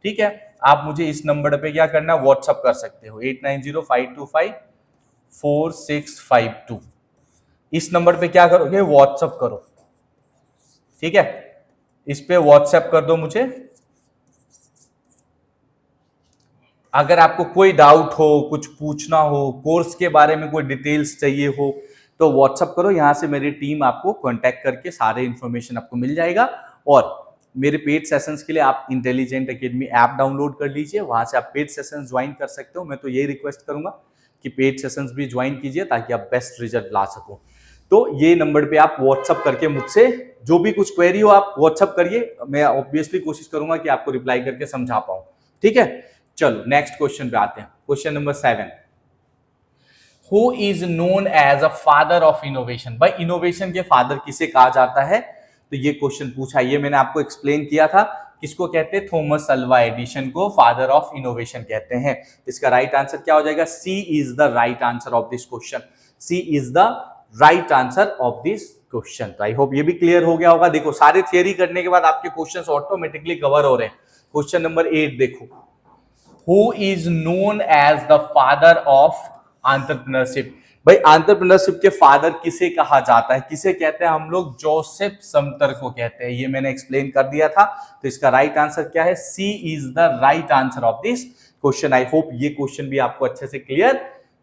ठीक है, आप मुझे इस नंबर पे क्या करना, व्हाट्सअप कर सकते हो, 8905254652। इस नंबर पे क्या करोगे, व्हाट्सअप करो। ठीक है, इस पे व्हाट्सएप कर दो मुझे। अगर आपको कोई डाउट हो, कुछ पूछना हो, कोर्स के बारे में कोई डिटेल्स चाहिए हो, तो व्हाट्सअप करो। यहां से मेरी टीम आपको कांटेक्ट करके सारे इंफॉर्मेशन आपको मिल जाएगा। और मेरे पेड सेशंस के लिए आप इंटेलिजेंट एकेडमी ऐप डाउनलोड कर लीजिए, वहां से आप पेड सेशंस ज्वाइन कर सकते हो। मैं तो यही रिक्वेस्ट करूंगा कि पेड सेशंस भी ज्वाइन कीजिए, ताकि आप बेस्ट रिजल्ट ला सको। तो ये नंबर पे आप व्हाट्सअप करके मुझसे जो भी कुछ क्वेरी हो आप व्हाट्सअप करिए, मैं ऑब्वियसली कोशिश करूंगा कि आपको रिप्लाई करके समझा पाऊं। ठीक है, चलो नेक्स्ट क्वेश्चन पे आते हैं। Question number 7, who is known as a father of innovation. भाई इनोवेशन के फादर किसे कहा जाता है? तो ये क्वेश्चन पूछा, ये मैंने आपको एक्सप्लेन किया था। किसको कहते हैं? थॉमस अल्वा एडिशन को फादर ऑफ इनोवेशन कहते हैं। इसका राइट आंसर क्या हो जाएगा? C is the right answer of this question. C is the right answer of this question. तो आई होप ये भी क्लियर हो गया होगा। देखो सारे थियरी करने के बाद आपके क्वेश्चंस ऑटोमेटिकली कवर हो रहे हैं। क्वेश्चन नंबर 8 देखो, who is known as the father of entrepreneurship. भाई एंटरप्रेन्योरशिप के फादर किसे कहा जाता है? किसे कहते हैं हम लोग? जोसेफ समटर को कहते हैं। ये मैंने एक्सप्लेन कर दिया था। तो इसका राइट आंसर क्या है? C is the right answer of this question. I hope ये क्वेश्चन भी आपको अच्छे से क्लियर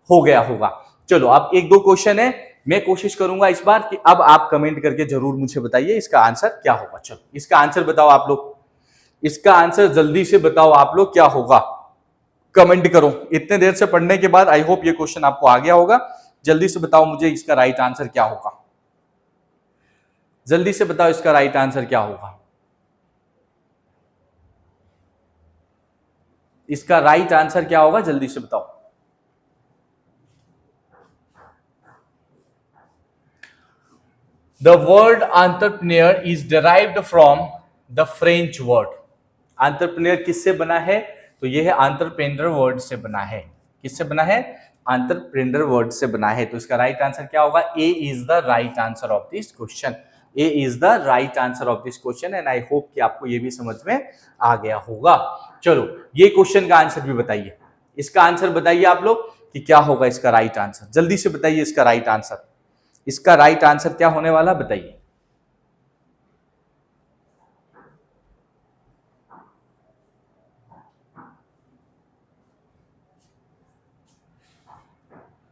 हो गया होगा। चलो अब एक दो क्वेश्चन है, मैं कोशिश करूंगा इस बार कि अब आप कमेंट करके जरूर मुझे बताइए इसका आंसर क्या होगा। चलो इसका आंसर बताओ आप लोग, इसका आंसर जल्दी से बताओ आप लोग क्या होगा, कमेंट करो। इतने देर से पढ़ने के बाद आई होप ये क्वेश्चन आपको आ गया होगा। जल्दी से बताओ मुझे इसका राइट आंसर क्या होगा, जल्दी से बताओ इसका राइट आंसर क्या होगा। इसका राइट आंसर क्या होगा, जल्दी से बताओ। The word entrepreneur is derived from the French word. Entrepreneur किससे बना है? तो ये है entrepreneur वर्ड से बना है। किससे बना है? entrepreneur वर्ड से बना है। तो इसका राइट आंसर क्या होगा? A is the right answer of this question. A is the right answer of this question and I hope कि आपको ये भी समझ में आ गया होगा। चलो ये क्वेश्चन का आंसर भी बताइए, इसका आंसर बताइए आप लोग कि क्या होगा इसका राइट आंसर। जल्दी से बताइए इसका राइट आंसर। इसका राइट आंसर क्या होने वाला बताइए।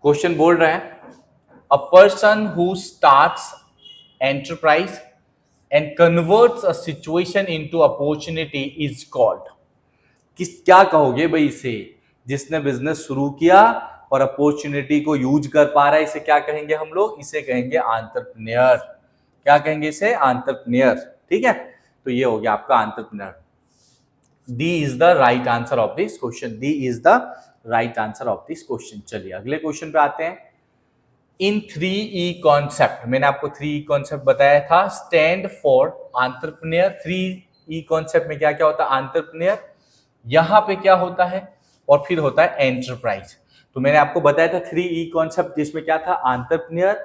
क्वेश्चन बोल रहे हैं अ person who starts enterprise and converts a situation into opportunity is called. क्या कहोगे भाई इसे? जिसने बिजनेस शुरू किया और अपॉर्चुनिटी को यूज कर पा रहा है, इसे क्या कहेंगे हम लोग? इसे कहेंगे एंटरप्रेन्योर। क्या कहेंगे इसे? एंटरप्रेन्योर। ठीक है, तो ये हो गया आपका entrepreneur. D is the right answer of this question. D is the right answer of this question. चलिए अगले क्वेश्चन पे आते हैं। इन 3E कॉन्सेप्ट, मैंने आपको 3E कॉन्सेप्ट बताया था, stand for entrepreneur. 3E concept में क्या क्या होता है? एंटरप्रेन्योर, यहां पे क्या होता है, और फिर होता है एंटरप्राइज। तो मैंने आपको बताया था 3E कॉन्सेप्ट, जिसमें क्या था? एंटरप्रेन्योर,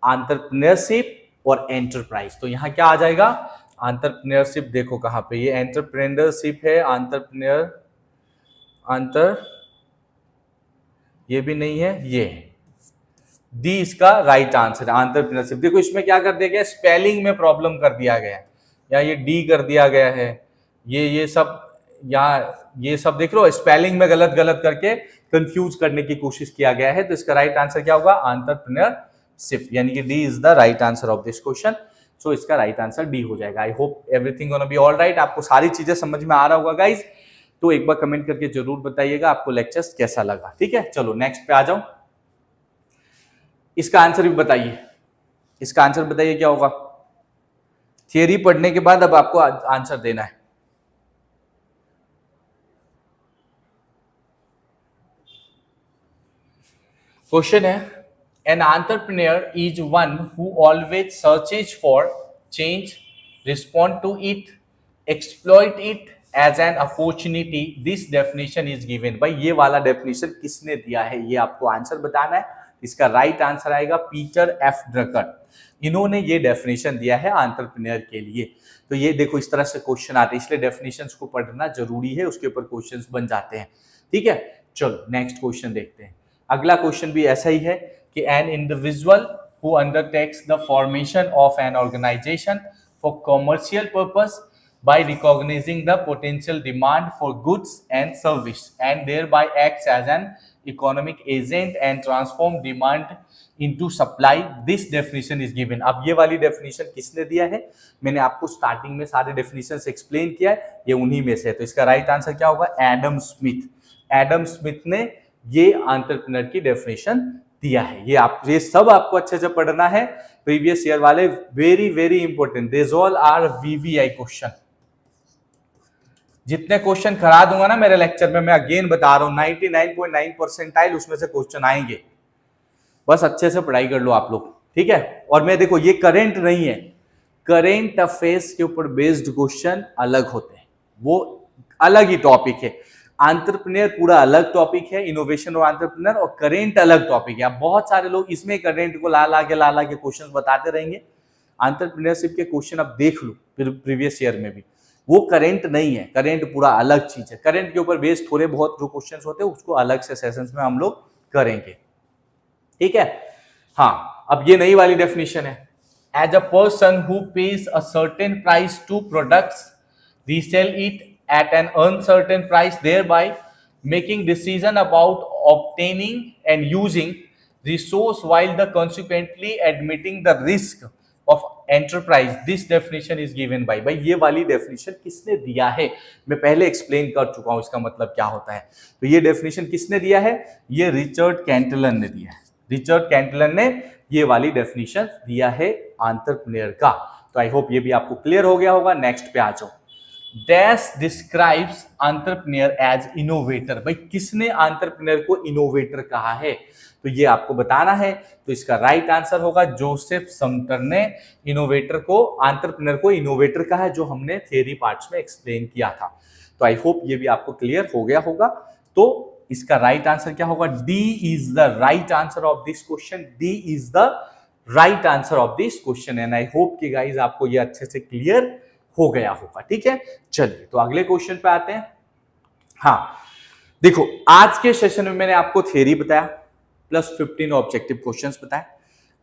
एंटरप्रेन्योरशिप और एंटरप्राइज। तो यहां क्या आ जाएगा? एंटरप्रेन्योरशिप। देखो कहां पे ये एंटरप्रेन्योरशिप है, ये भी नहीं है, ये है। डी इसका राइट आंसर है, एंटरप्रेन्योरशिप। देखो इसमें क्या कर दिया गया? स्पेलिंग में प्रॉब्लम कर दिया गया है, या ये डी कर दिया गया है, ये सब यहाँ ये सब देख लो, स्पेलिंग में गलत गलत करके कंफ्यूज करने की कोशिश किया गया है। तो इसका राइट आंसर क्या होगा? एंटरप्रेन्योरशिप, यानी कि D is the right answer of this question. So इसका राइट आंसर डी हो जाएगा। I hope everything gonna be all right. आपको सारी चीजें समझ में आ रहा होगा गाइज। तो एक बार कमेंट करके जरूर बताइएगा आपको लेक्चर्स कैसा लगा। ठीक है, चलो नेक्स्ट पे आ जाओ। इसका आंसर भी बताइए, इसका आंसर बताइए क्या होगा? थियरी पढ़ने के बाद अब आपको आंसर देना है। क्वेश्चन है an entrepreneur is one who always searches for change, respond to it, exploit it as an opportunity. This definition is given. भाई ये वाला डेफिनेशन किसने दिया है, ये आपको आंसर बताना है। इसका राइट आंसर आएगा पीटर एफ ड्रकर। इन्होंने ये डेफिनेशन दिया है एंटरप्रेन्योर के लिए। तो ये देखो इस तरह से क्वेश्चन आते हैं, इसलिए डेफिनेशंस को पढ़ना जरूरी है, उसके ऊपर क्वेश्चंस बन जाते हैं। ठीक है, चलो नेक्स्ट क्वेश्चन देखते हैं। अगला क्वेश्चन भी ऐसा ही है कि an individual who undertakes the formation of an organisation for commercial purpose by recognizing the potential demand for goods and service and thereby acts as an economic agent and transform demand into supply. This definition is given. अब ये वाली डेफिनेशन किसने दिया है? मैंने आपको स्टार्टिंग में सारे डेफिनेशंस एक्सप्लेन किया है, ये उन्हीं में से है। तो इसका राइट आंसर क्या होगा? Adam Smith. एडम स्मिथ ने ये एंटरप्रेन्योर की डेफिनेशन दिया है। ये सब आपको अच्छे से पढ़ना है। प्रीवियस ईयर वाले very very important, this all are VVI question. जितने क्वेश्चन करा दूंगा ना मेरे लेक्चर में, मैं अगेन बता रहा हूं 99.9 परसेंटाइल उसमें से क्वेश्चन आएंगे। बस अच्छे से पढ़ाई कर लो आप लोग। ठीक है, और मैं देखो ये करेंट नहीं है, करेंट अफेयर्स के ऊपर बेस्ड क्वेश्चन अलग होते हैं, वो अलग ही टॉपिक है। एंटरप्रेन्योर पूरा अलग टॉपिक है, इनोवेशन और एंटरप्रेन्योर, और करेंट अलग टॉपिक है। अब बहुत सारे लोग इसमें करेंट को ला ला के क्वेश्चन बताते रहेंगे। एंटरप्रेन्योरशिप के क्वेश्चन अब देख लो प्रीवियस ईयर में भी, वो करंट नहीं है, करंट पूरा अलग चीज है। करंट के ऊपर बेस्ड थोड़े बहुत जो क्वेश्चंस होते हैं उसको अलग से सेशंस में हम लोग करेंगे। ठीक है, हाँ अब ये नई वाली डेफिनेशन है। As a person who pays a certain price to products, resell it at an uncertain price, thereby making decision about obtaining and using resource while the consequently admitting the risk of enterprise. This definition is given by। भाई ये वाली डेफिनेशन किसने दिया है? मैं पहले एक्सप्लेन कर चुका हूं इसका मतलब क्या होता है। तो ये डेफिनेशन किसने दिया है? ये रिचर्ड कैंटलन ने दिया है। रिचर्ड कैंटलन ने ये वाली डेफिनेशन दिया है एंटरप्रेन्योर का। तो आई होप ये भी आपको क्लियर हो गया होगा। नेक्स्ट पे आ जाओ। Dash describes entrepreneur as innovator. भाई किसने एंटरप्रेन्योर को इनोवेटर कहा है? तो ये आपको बताना है। तो इसका राइट आंसर होगा जोसेफ समटर ने इनोवेटर को, एंटरप्रेन्योर को इनोवेटर कहा है, जो हमने थियरी पार्ट्स में एक्सप्लेन किया था। तो आई होप ये भी आपको क्लियर हो गया होगा। तो इसका राइट आंसर क्या होगा? D is the right answer of this question. D is the right answer of this question. And I hope कि गाइज आपको ये अच्छे से क्लियर हो गया होगा। ठीक है, चलिए तो अगले क्वेश्चन पे आते हैं। हाँ देखो, आज के सेशन में मैंने आपको थियरी बताया प्लस 15 ऑब्जेक्टिव क्वेश्चंस बताए।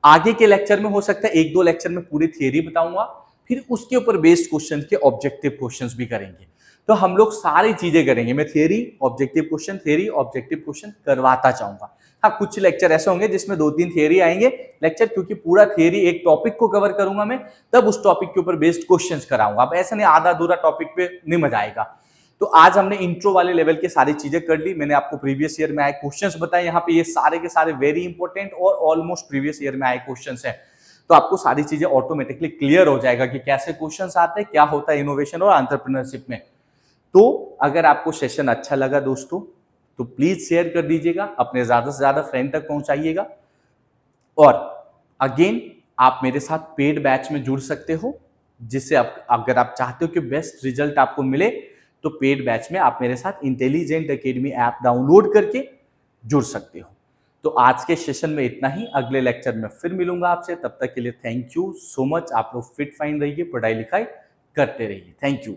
आगे के लेक्चर में हो सकता है 1-2 लेक्चर में पूरी थियरी बताऊंगा, फिर उसके ऊपर बेस्ड क्वेश्चन के ऑब्जेक्टिव क्वेश्चंस भी करेंगे। तो हम लोग सारी चीजें करेंगे। मैं थियरी ऑब्जेक्टिव क्वेश्चन करवाता चाहूंगा। हाँ, कुछ लेक्चर ऐसे होंगे जिसमें 2-3 थियरी आएंगे लेक्चर, क्योंकि पूरा थियरी एक टॉपिक को कवर करूंगा मैं, तब उस टॉपिक के ऊपर बेस्ड क्वेश्चंस कराऊंगा। अब ऐसा नहीं आधा अधूरा टॉपिक पे नहीं मजा आएगा। तो आज हमने इंट्रो वाले लेवल की सारी चीजें कर ली। मैंने आपको प्रीवियस ईयर में आए क्वेश्चंस बताए, यहाँ पे ये सारे के सारे वेरी इंपॉर्टेंट और ऑलमोस्ट प्रीवियस ईयर में आए क्वेश्चंस हैं। तो आपको सारी चीजें ऑटोमेटिकली क्लियर हो जाएगा कि कैसे क्वेश्चंस आते हैं, क्या होता है इनोवेशन और एंटरप्रेन्योरशिप में। तो अगर आपको सेशन अच्छा लगा दोस्तों, तो प्लीज शेयर कर दीजिएगा, अपने ज्यादा से ज्यादा फ्रेंड तक पहुंचाइएगा। और अगेन आप मेरे साथ पेड बैच में जुड़ सकते हो, जिससे अगर आप चाहते हो कि बेस्ट रिजल्ट आपको मिले, तो पेड बैच में आप मेरे साथ इंटेलिजेंट एकेडमी ऐप डाउनलोड करके जुड़ सकते हो। तो आज के सेशन में इतना ही, अगले लेक्चर में फिर मिलूंगा आपसे। तब तक के लिए थैंक यू सो मच। आप लोग फिट फाइन रहिए, पढ़ाई लिखाई करते रहिए। Thank you.